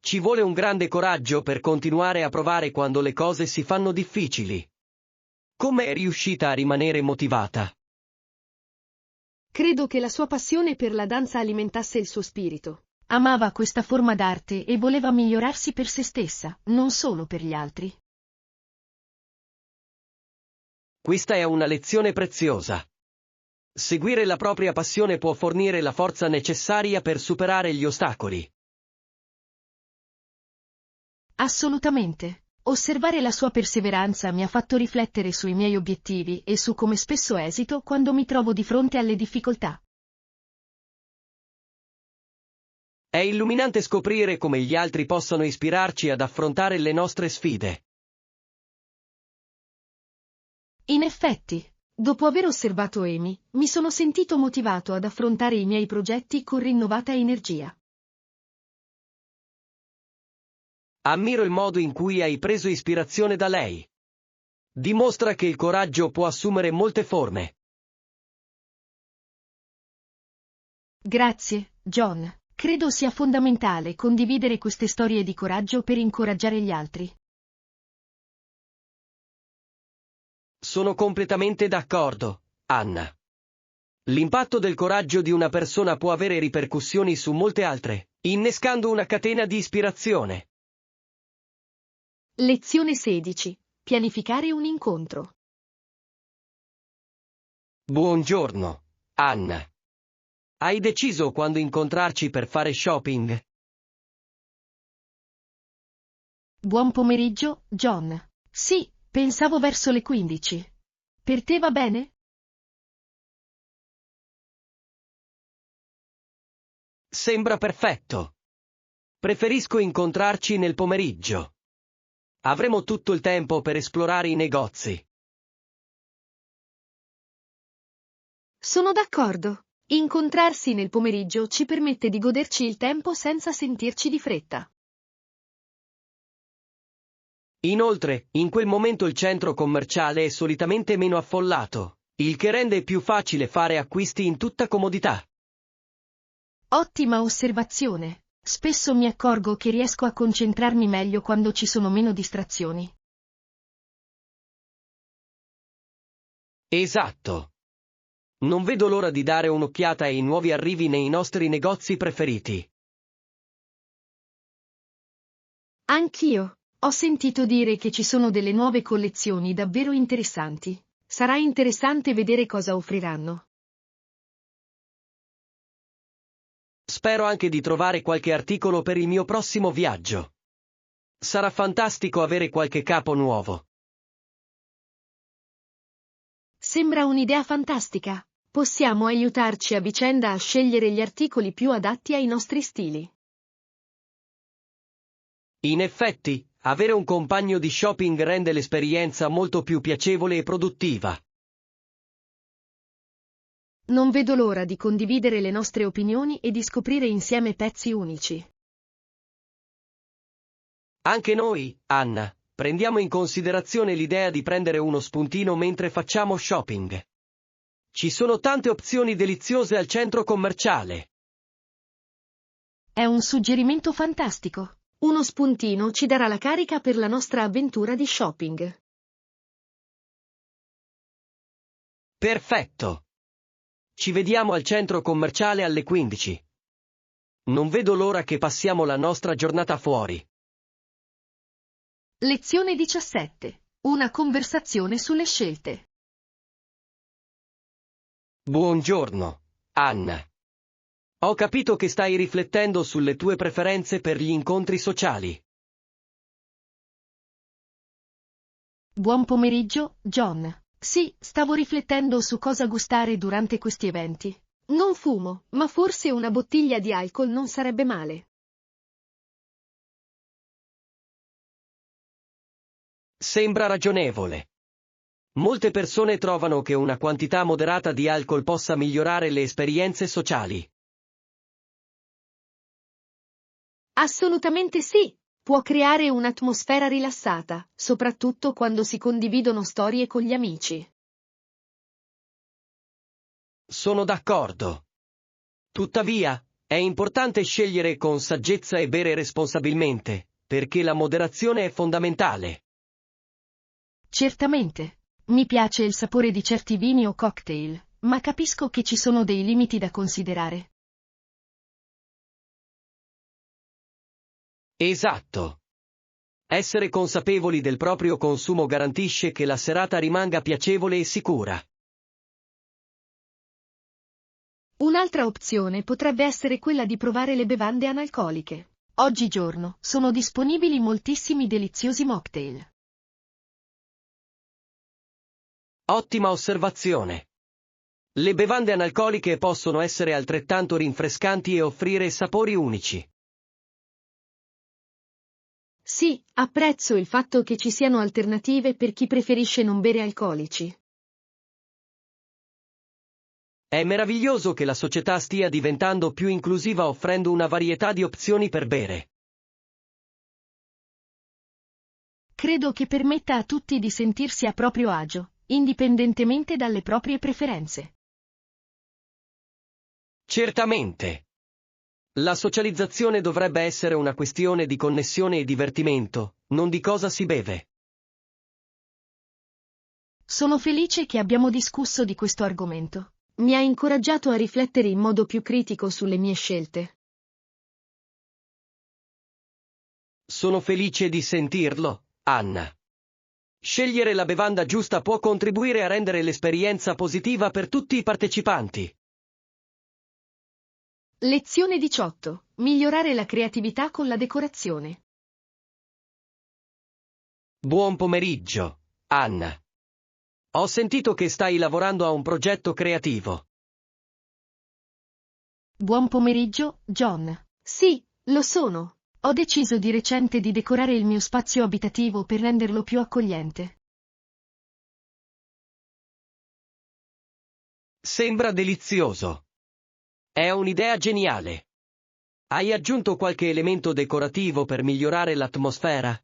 Speaker 2: Ci vuole un grande coraggio per continuare a provare quando le cose si fanno difficili. Come è riuscita a rimanere motivata?
Speaker 1: Credo che la sua passione per la danza alimentasse il suo spirito. Amava questa forma d'arte e voleva migliorarsi per se stessa, non solo per gli altri.
Speaker 2: Questa è una lezione preziosa. Seguire la propria passione può fornire la forza necessaria per superare gli ostacoli.
Speaker 1: Assolutamente. Osservare la sua perseveranza mi ha fatto riflettere sui miei obiettivi e su come spesso esito quando mi trovo di fronte alle difficoltà.
Speaker 2: È illuminante scoprire come gli altri possano ispirarci ad affrontare le nostre sfide.
Speaker 1: In effetti, dopo aver osservato Amy, mi sono sentito motivato ad affrontare i miei progetti con rinnovata energia.
Speaker 2: Ammiro il modo in cui hai preso ispirazione da lei. Dimostra che il coraggio può assumere molte forme.
Speaker 1: Grazie, John. Credo sia fondamentale condividere queste storie di coraggio per incoraggiare gli altri.
Speaker 2: Sono completamente d'accordo, Anna. L'impatto del coraggio di una persona può avere ripercussioni su molte altre, innescando una catena di ispirazione.
Speaker 1: Lezione 16. Pianificare un incontro.
Speaker 2: Buongiorno, Anna. Hai deciso quando incontrarci per fare shopping?
Speaker 1: Buon pomeriggio, John. Sì, pensavo verso le 15. Per te va bene?
Speaker 2: Sembra perfetto. Preferisco incontrarci nel pomeriggio. Avremo tutto il tempo per esplorare i negozi.
Speaker 1: Sono d'accordo. Incontrarsi nel pomeriggio ci permette di goderci il tempo senza sentirci di fretta.
Speaker 2: Inoltre, in quel momento il centro commerciale è solitamente meno affollato, il che rende più facile fare acquisti in tutta comodità.
Speaker 1: Ottima osservazione. Spesso mi accorgo che riesco a concentrarmi meglio quando ci sono meno distrazioni.
Speaker 2: Esatto. Non vedo l'ora di dare un'occhiata ai nuovi arrivi nei nostri negozi preferiti.
Speaker 1: Anch'io. Ho sentito dire che ci sono delle nuove collezioni davvero interessanti. Sarà interessante vedere cosa offriranno.
Speaker 2: Spero anche di trovare qualche articolo per il mio prossimo viaggio. Sarà fantastico avere qualche capo nuovo.
Speaker 1: Sembra un'idea fantastica. Possiamo aiutarci a vicenda a scegliere gli articoli più adatti ai nostri stili.
Speaker 2: In effetti, avere un compagno di shopping rende l'esperienza molto più piacevole e produttiva.
Speaker 1: Non vedo l'ora di condividere le nostre opinioni e di scoprire insieme pezzi unici.
Speaker 2: Anche noi, Anna, prendiamo in considerazione l'idea di prendere uno spuntino mentre facciamo shopping. Ci sono tante opzioni deliziose al centro commerciale.
Speaker 1: È un suggerimento fantastico. Uno spuntino ci darà la carica per la nostra avventura di shopping.
Speaker 2: Perfetto. Ci vediamo al centro commerciale alle 15. Non vedo l'ora che passiamo la nostra giornata fuori.
Speaker 1: Lezione 17. Una conversazione sulle scelte.
Speaker 2: Buongiorno, Anna. Ho capito che stai riflettendo sulle tue preferenze per gli incontri sociali.
Speaker 1: Buon pomeriggio, John. Sì, stavo riflettendo su cosa gustare durante questi eventi. Non fumo, ma forse una bottiglia di alcol non sarebbe male.
Speaker 2: Sembra ragionevole. Molte persone trovano che una quantità moderata di alcol possa migliorare le esperienze sociali.
Speaker 1: Assolutamente sì. Può creare un'atmosfera rilassata, soprattutto quando si condividono storie con gli amici.
Speaker 2: Sono d'accordo. Tuttavia, è importante scegliere con saggezza e bere responsabilmente, perché la moderazione è fondamentale.
Speaker 1: Certamente. Mi piace il sapore di certi vini o cocktail, ma capisco che ci sono dei limiti da considerare.
Speaker 2: Esatto. Essere consapevoli del proprio consumo garantisce che la serata rimanga piacevole e sicura.
Speaker 1: Un'altra opzione potrebbe essere quella di provare le bevande analcoliche. Oggigiorno sono disponibili moltissimi deliziosi mocktail.
Speaker 2: Ottima osservazione. Le bevande analcoliche possono essere altrettanto rinfrescanti e offrire sapori unici.
Speaker 1: Sì, apprezzo il fatto che ci siano alternative per chi preferisce non bere alcolici.
Speaker 2: È meraviglioso che la società stia diventando più inclusiva offrendo una varietà di opzioni per bere.
Speaker 1: Credo che permetta a tutti di sentirsi a proprio agio, indipendentemente dalle proprie preferenze.
Speaker 2: Certamente. La socializzazione dovrebbe essere una questione di connessione e divertimento, non di cosa si beve.
Speaker 1: Sono felice che abbiamo discusso di questo argomento. Mi ha incoraggiato a riflettere in modo più critico sulle mie scelte.
Speaker 2: Sono felice di sentirlo, Anna. Scegliere la bevanda giusta può contribuire a rendere l'esperienza positiva per tutti i partecipanti.
Speaker 1: Lezione 18. Migliorare la creatività con la decorazione.
Speaker 2: Buon pomeriggio, Anna. Ho sentito che stai lavorando a un progetto creativo.
Speaker 1: Buon pomeriggio, John. Sì, lo sono. Ho deciso di recente di decorare il mio spazio abitativo per renderlo più accogliente.
Speaker 2: Sembra delizioso. È un'idea geniale. Hai aggiunto qualche elemento decorativo per migliorare l'atmosfera?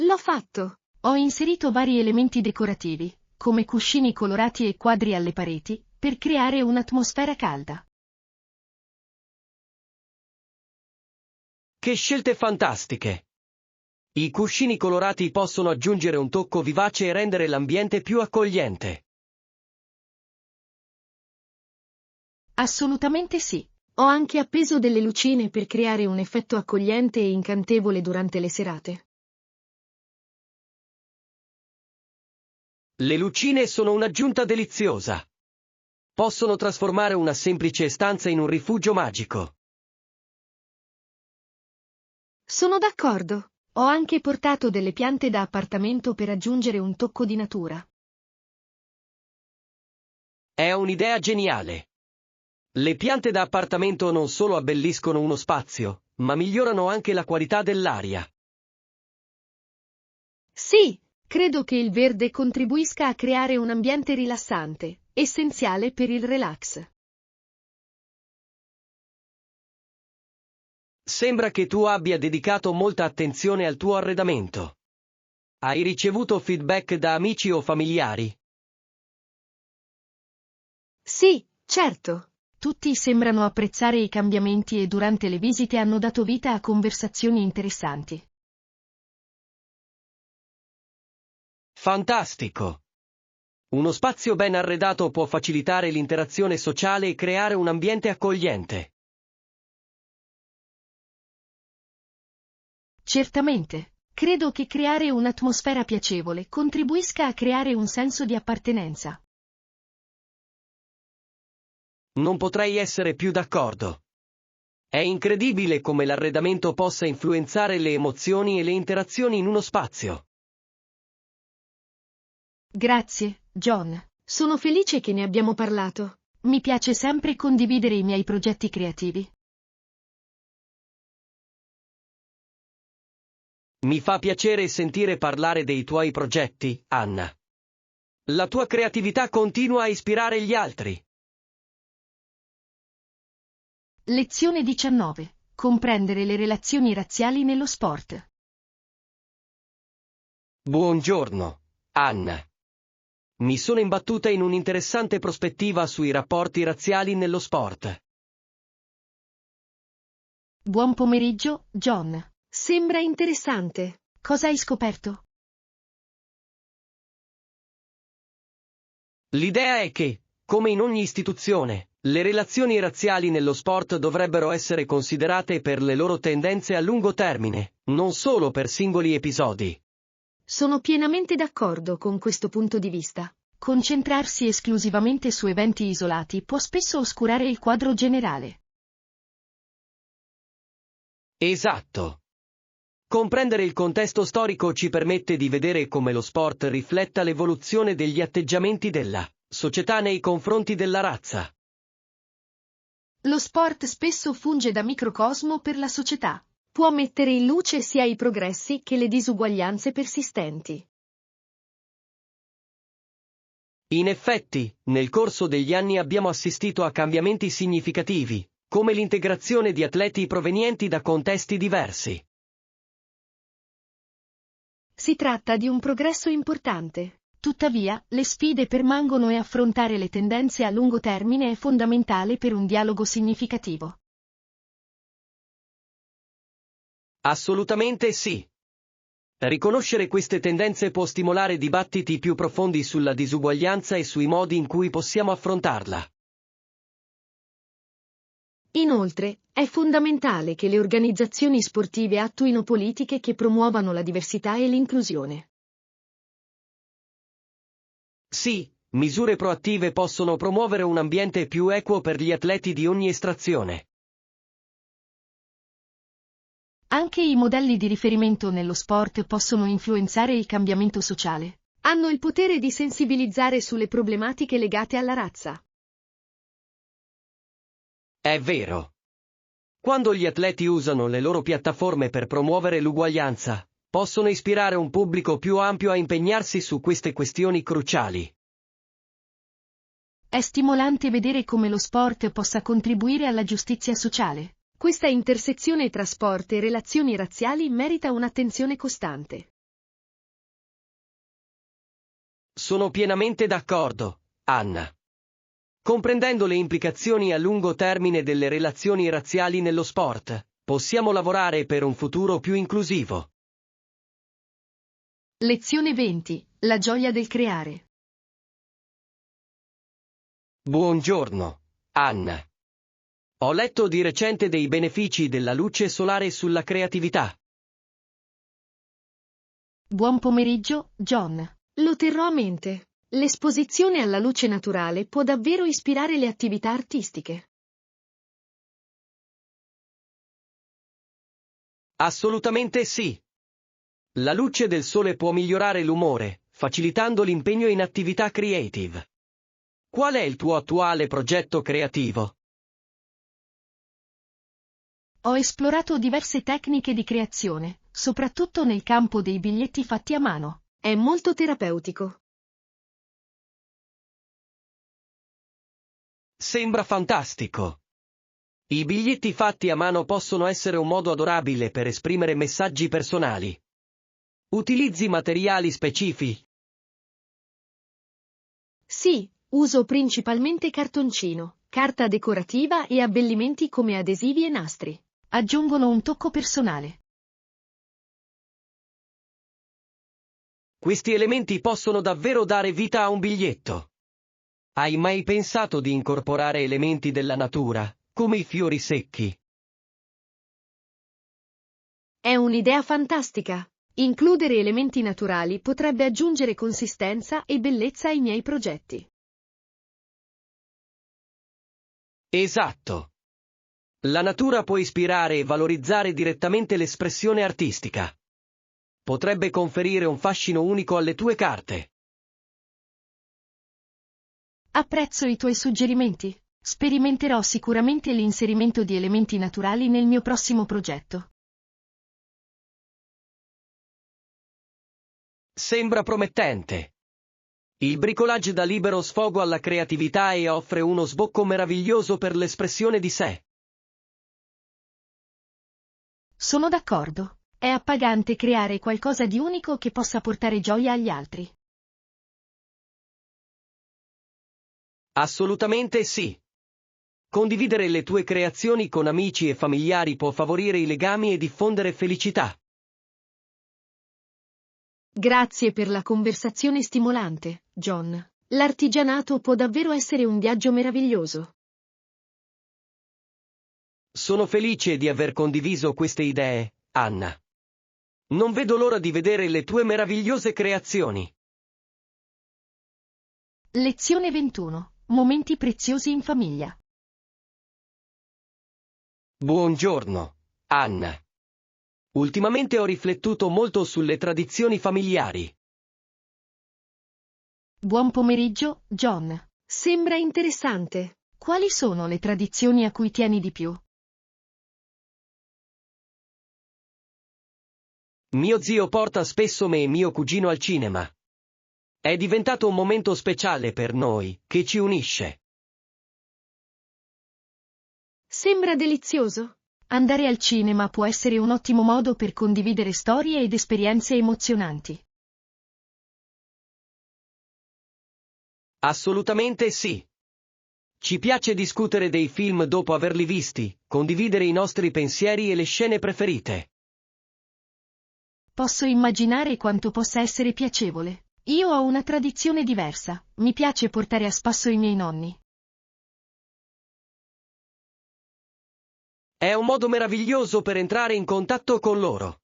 Speaker 1: L'ho fatto. Ho inserito vari elementi decorativi, come cuscini colorati e quadri alle pareti, per creare un'atmosfera calda.
Speaker 2: Che scelte fantastiche! I cuscini colorati possono aggiungere un tocco vivace e rendere l'ambiente più accogliente.
Speaker 1: Assolutamente sì. Ho anche appeso delle lucine per creare un effetto accogliente e incantevole durante le serate.
Speaker 2: Le lucine sono un'aggiunta deliziosa. Possono trasformare una semplice stanza in un rifugio magico.
Speaker 1: Sono d'accordo. Ho anche portato delle piante da appartamento per aggiungere un tocco di natura.
Speaker 2: È un'idea geniale. Le piante da appartamento non solo abbelliscono uno spazio, ma migliorano anche la qualità dell'aria.
Speaker 1: Sì, credo che il verde contribuisca a creare un ambiente rilassante, essenziale per il relax.
Speaker 2: Sembra che tu abbia dedicato molta attenzione al tuo arredamento. Hai ricevuto feedback da amici o familiari?
Speaker 1: Sì, certo. Tutti sembrano apprezzare i cambiamenti e durante le visite hanno dato vita a conversazioni interessanti.
Speaker 2: Fantastico! Uno spazio ben arredato può facilitare l'interazione sociale e creare un ambiente accogliente.
Speaker 1: Certamente. Credo che creare un'atmosfera piacevole contribuisca a creare un senso di appartenenza.
Speaker 2: Non potrei essere più d'accordo. È incredibile come l'arredamento possa influenzare le emozioni e le interazioni in uno spazio.
Speaker 1: Grazie, John. Sono felice che ne abbiamo parlato. Mi piace sempre condividere i miei progetti creativi.
Speaker 2: Mi fa piacere sentire parlare dei tuoi progetti, Anna. La tua creatività continua a ispirare gli altri.
Speaker 1: Lezione 19. Comprendere le relazioni razziali nello sport.
Speaker 2: Buongiorno, Anna. Mi sono imbattuta in un'interessante prospettiva sui rapporti razziali nello sport.
Speaker 1: Buon pomeriggio, John. Sembra interessante. Cosa hai scoperto?
Speaker 2: L'idea è che, come in ogni istituzione, le relazioni razziali nello sport dovrebbero essere considerate per le loro tendenze a lungo termine, non solo per singoli episodi.
Speaker 1: Sono pienamente d'accordo con questo punto di vista. Concentrarsi esclusivamente su eventi isolati può spesso oscurare il quadro generale.
Speaker 2: Esatto. Comprendere il contesto storico ci permette di vedere come lo sport rifletta l'evoluzione degli atteggiamenti della società nei confronti della razza.
Speaker 1: Lo sport spesso funge da microcosmo per la società. Può mettere in luce sia i progressi che le disuguaglianze persistenti.
Speaker 2: In effetti, nel corso degli anni abbiamo assistito a cambiamenti significativi, come l'integrazione di atleti provenienti da contesti diversi.
Speaker 1: Si tratta di un progresso importante. Tuttavia, le sfide permangono e affrontare le tendenze a lungo termine è fondamentale per un dialogo significativo.
Speaker 2: Assolutamente sì. Riconoscere queste tendenze può stimolare dibattiti più profondi sulla disuguaglianza e sui modi in cui possiamo affrontarla.
Speaker 1: Inoltre, è fondamentale che le organizzazioni sportive attuino politiche che promuovano la diversità e l'inclusione.
Speaker 2: Sì, misure proattive possono promuovere un ambiente più equo per gli atleti di ogni estrazione.
Speaker 1: Anche i modelli di riferimento nello sport possono influenzare il cambiamento sociale. Hanno il potere di sensibilizzare sulle problematiche legate alla razza.
Speaker 2: È vero. Quando gli atleti usano le loro piattaforme per promuovere l'uguaglianza, possono ispirare un pubblico più ampio a impegnarsi su queste questioni cruciali.
Speaker 1: È stimolante vedere come lo sport possa contribuire alla giustizia sociale. Questa intersezione tra sport e relazioni razziali merita un'attenzione costante.
Speaker 2: Sono pienamente d'accordo, Anna. Comprendendo le implicazioni a lungo termine delle relazioni razziali nello sport, possiamo lavorare per un futuro più inclusivo.
Speaker 1: Lezione 20. La gioia del creare.
Speaker 2: Buongiorno, Anna. Ho letto di recente dei benefici della luce solare sulla creatività.
Speaker 1: Buon pomeriggio, John. Lo terrò a mente. L'esposizione alla luce naturale può davvero ispirare le attività artistiche.
Speaker 2: Assolutamente sì. La luce del sole può migliorare l'umore, facilitando l'impegno in attività creative. Qual è il tuo attuale progetto creativo?
Speaker 1: Ho esplorato diverse tecniche di creazione, soprattutto nel campo dei biglietti fatti a mano. È molto terapeutico.
Speaker 2: Sembra fantastico. I biglietti fatti a mano possono essere un modo adorabile per esprimere messaggi personali. Utilizzi materiali specifici?
Speaker 1: Sì, uso principalmente cartoncino, carta decorativa e abbellimenti come adesivi e nastri. Aggiungono un tocco personale.
Speaker 2: Questi elementi possono davvero dare vita a un biglietto. Hai mai pensato di incorporare elementi della natura, come i fiori secchi?
Speaker 1: È un'idea fantastica. Includere elementi naturali potrebbe aggiungere consistenza e bellezza ai miei progetti.
Speaker 2: Esatto. La natura può ispirare e valorizzare direttamente l'espressione artistica. Potrebbe conferire un fascino unico alle tue carte.
Speaker 1: Apprezzo i tuoi suggerimenti. Sperimenterò sicuramente l'inserimento di elementi naturali nel mio prossimo progetto.
Speaker 2: Sembra promettente. Il bricolage dà libero sfogo alla creatività e offre uno sbocco meraviglioso per l'espressione di sé.
Speaker 1: Sono d'accordo. È appagante creare qualcosa di unico che possa portare gioia agli altri.
Speaker 2: Assolutamente sì. Condividere le tue creazioni con amici e familiari può favorire i legami e diffondere felicità.
Speaker 1: Grazie per la conversazione stimolante, John. L'artigianato può davvero essere un viaggio meraviglioso.
Speaker 2: Sono felice di aver condiviso queste idee, Anna. Non vedo l'ora di vedere le tue meravigliose creazioni.
Speaker 1: Lezione 21. Momenti preziosi in famiglia.
Speaker 2: Buongiorno, Anna. Ultimamente ho riflettuto molto sulle tradizioni familiari.
Speaker 1: Buon pomeriggio, John. Sembra interessante. Quali sono le tradizioni a cui tieni di più?
Speaker 2: Mio zio porta spesso me e mio cugino al cinema. È diventato un momento speciale per noi, che ci unisce.
Speaker 1: Sembra delizioso. Andare al cinema può essere un ottimo modo per condividere storie ed esperienze emozionanti.
Speaker 2: Assolutamente sì. Ci piace discutere dei film dopo averli visti, condividere i nostri pensieri e le scene preferite.
Speaker 1: Posso immaginare quanto possa essere piacevole. Io ho una tradizione diversa. Mi piace portare a spasso i miei nonni.
Speaker 2: È un modo meraviglioso per entrare in contatto con loro.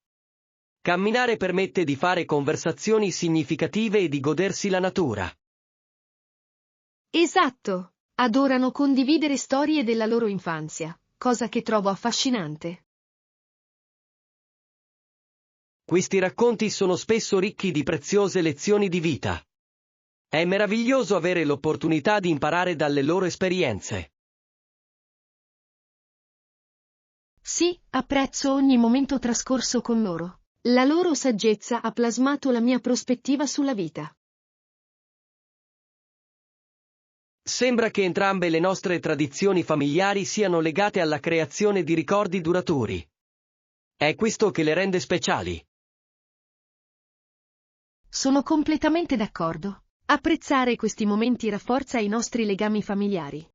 Speaker 2: Camminare permette di fare conversazioni significative e di godersi la natura.
Speaker 1: Esatto. Adorano condividere storie della loro infanzia, cosa che trovo affascinante.
Speaker 2: Questi racconti sono spesso ricchi di preziose lezioni di vita. È meraviglioso avere l'opportunità di imparare dalle loro esperienze.
Speaker 1: Sì, apprezzo ogni momento trascorso con loro. La loro saggezza ha plasmato la mia prospettiva sulla vita.
Speaker 2: Sembra che entrambe le nostre tradizioni familiari siano legate alla creazione di ricordi duraturi. È questo che le rende speciali.
Speaker 1: Sono completamente d'accordo. Apprezzare questi momenti rafforza i nostri legami familiari.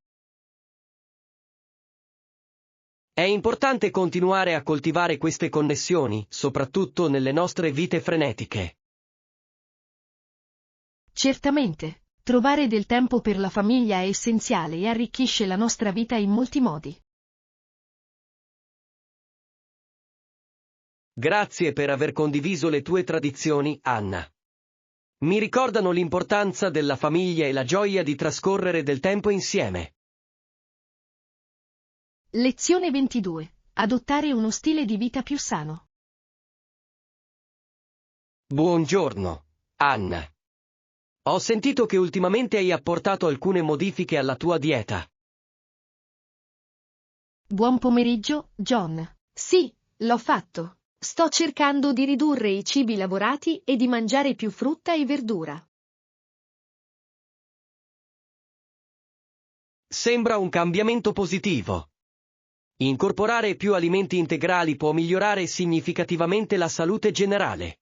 Speaker 2: È importante continuare a coltivare queste connessioni, soprattutto nelle nostre vite frenetiche.
Speaker 1: Certamente, trovare del tempo per la famiglia è essenziale e arricchisce la nostra vita in molti modi.
Speaker 2: Grazie per aver condiviso le tue tradizioni, Anna. Mi ricordano l'importanza della famiglia e la gioia di trascorrere del tempo insieme.
Speaker 1: Lezione 22. Adottare uno stile di vita più sano.
Speaker 2: Buongiorno, Anna. Ho sentito che ultimamente hai apportato alcune modifiche alla tua dieta.
Speaker 1: Buon pomeriggio, John. Sì, l'ho fatto. Sto cercando di ridurre i cibi lavorati e di mangiare più frutta e verdura.
Speaker 2: Sembra un cambiamento positivo. Incorporare più alimenti integrali può migliorare significativamente la salute generale.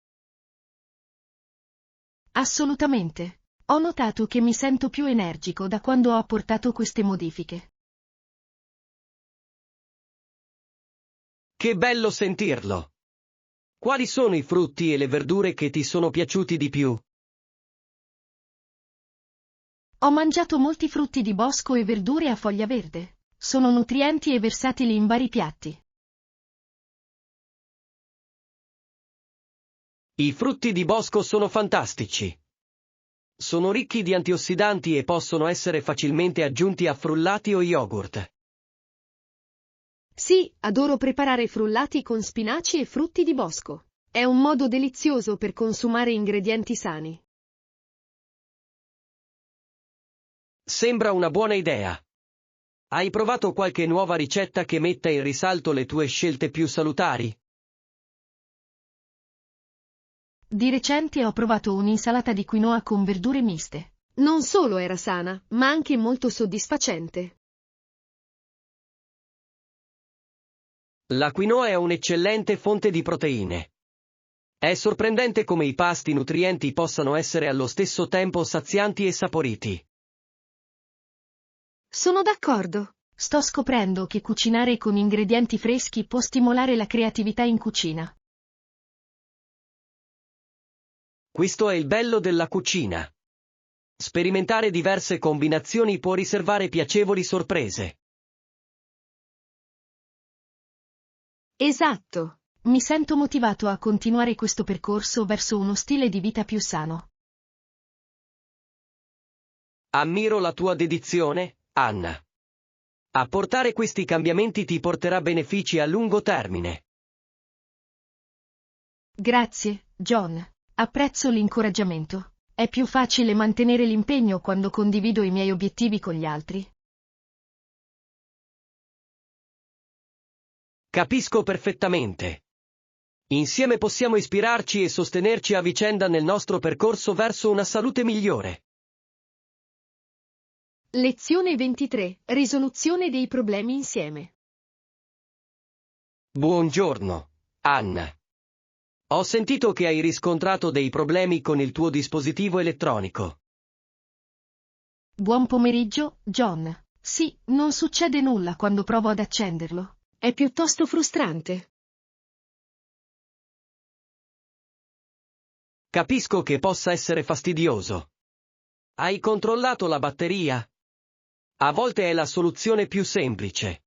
Speaker 1: Assolutamente. Ho notato che mi sento più energico da quando ho apportato queste modifiche.
Speaker 2: Che bello sentirlo! Quali sono i frutti e le verdure che ti sono piaciuti di più?
Speaker 1: Ho mangiato molti frutti di bosco e verdure a foglia verde. Sono nutrienti e versatili in vari piatti.
Speaker 2: I frutti di bosco sono fantastici. Sono ricchi di antiossidanti e possono essere facilmente aggiunti a frullati o yogurt.
Speaker 1: Sì, adoro preparare frullati con spinaci e frutti di bosco. È un modo delizioso per consumare ingredienti sani.
Speaker 2: Sembra una buona idea. Hai provato qualche nuova ricetta che metta in risalto le tue scelte più salutari?
Speaker 1: Di recente ho provato un'insalata di quinoa con verdure miste. Non solo era sana, ma anche molto soddisfacente.
Speaker 2: La quinoa è un'eccellente fonte di proteine. È sorprendente come i pasti nutrienti possano essere allo stesso tempo sazianti e saporiti.
Speaker 1: Sono d'accordo. Sto scoprendo che cucinare con ingredienti freschi può stimolare la creatività in cucina.
Speaker 2: Questo è il bello della cucina. Sperimentare diverse combinazioni può riservare piacevoli sorprese.
Speaker 1: Esatto. Mi sento motivato a continuare questo percorso verso uno stile di vita più sano.
Speaker 2: Ammiro la tua dedizione, Anna. Apportare questi cambiamenti ti porterà benefici a lungo termine.
Speaker 1: Grazie, John. Apprezzo l'incoraggiamento. È più facile mantenere l'impegno quando condivido i miei obiettivi con gli altri.
Speaker 2: Capisco perfettamente. Insieme possiamo ispirarci e sostenerci a vicenda nel nostro percorso verso una salute migliore.
Speaker 1: Lezione 23. Risoluzione dei problemi insieme.
Speaker 2: Buongiorno, Anna. Ho sentito che hai riscontrato dei problemi con il tuo dispositivo elettronico.
Speaker 1: Buon pomeriggio, John. Sì, non succede nulla quando provo ad accenderlo. È piuttosto frustrante.
Speaker 2: Capisco che possa essere fastidioso. Hai controllato la batteria? A volte è la soluzione più semplice.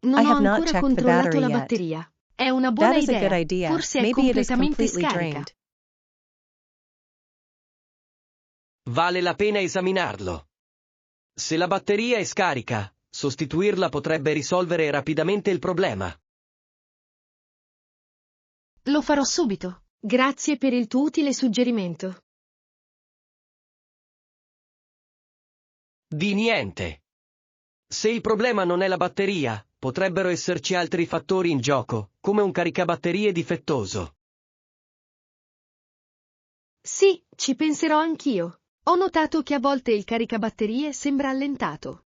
Speaker 1: Non
Speaker 3: I
Speaker 1: ho
Speaker 3: have not
Speaker 1: ancora
Speaker 3: checked the
Speaker 1: controllato
Speaker 3: battery
Speaker 1: la
Speaker 3: yet.
Speaker 1: batteria. È una buona
Speaker 3: That is a good
Speaker 1: idea.
Speaker 3: idea.
Speaker 1: Forse è
Speaker 3: Maybe it is
Speaker 1: completamente
Speaker 3: completely
Speaker 1: scarica.
Speaker 3: drained.
Speaker 2: Vale la pena esaminarlo. Se la batteria è scarica, sostituirla potrebbe risolvere rapidamente il problema.
Speaker 1: Lo farò subito. Grazie per il tuo utile suggerimento.
Speaker 2: Di niente. Se il problema non è la batteria, potrebbero esserci altri fattori in gioco, come un caricabatterie difettoso.
Speaker 1: Sì, ci penserò anch'io. Ho notato che a volte il caricabatterie sembra allentato.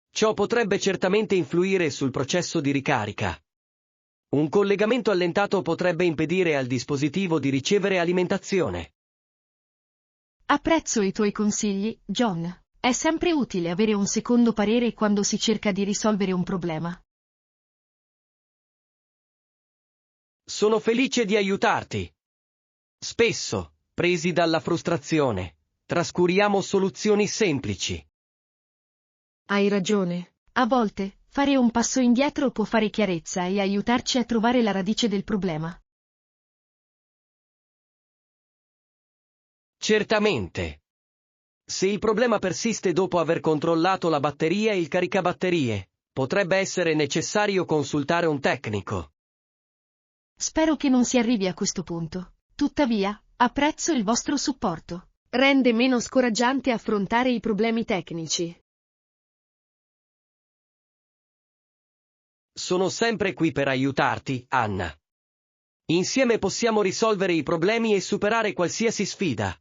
Speaker 2: Ciò potrebbe certamente influire sul processo di ricarica. Un collegamento allentato potrebbe impedire al dispositivo di ricevere alimentazione.
Speaker 1: Apprezzo i tuoi consigli, John. È sempre utile avere un secondo parere quando si cerca di risolvere un problema.
Speaker 2: Sono felice di aiutarti. Spesso, presi dalla frustrazione, trascuriamo soluzioni semplici.
Speaker 1: Hai ragione. A volte, fare un passo indietro può fare chiarezza e aiutarci a trovare la radice del problema.
Speaker 2: Certamente. Se il problema persiste dopo aver controllato la batteria e il caricabatterie, potrebbe essere necessario consultare un tecnico.
Speaker 1: Spero che non si arrivi a questo punto. Tuttavia, apprezzo il vostro supporto. Rende meno scoraggiante affrontare i problemi tecnici.
Speaker 2: Sono sempre qui per aiutarti, Anna. Insieme possiamo risolvere i problemi e superare qualsiasi sfida.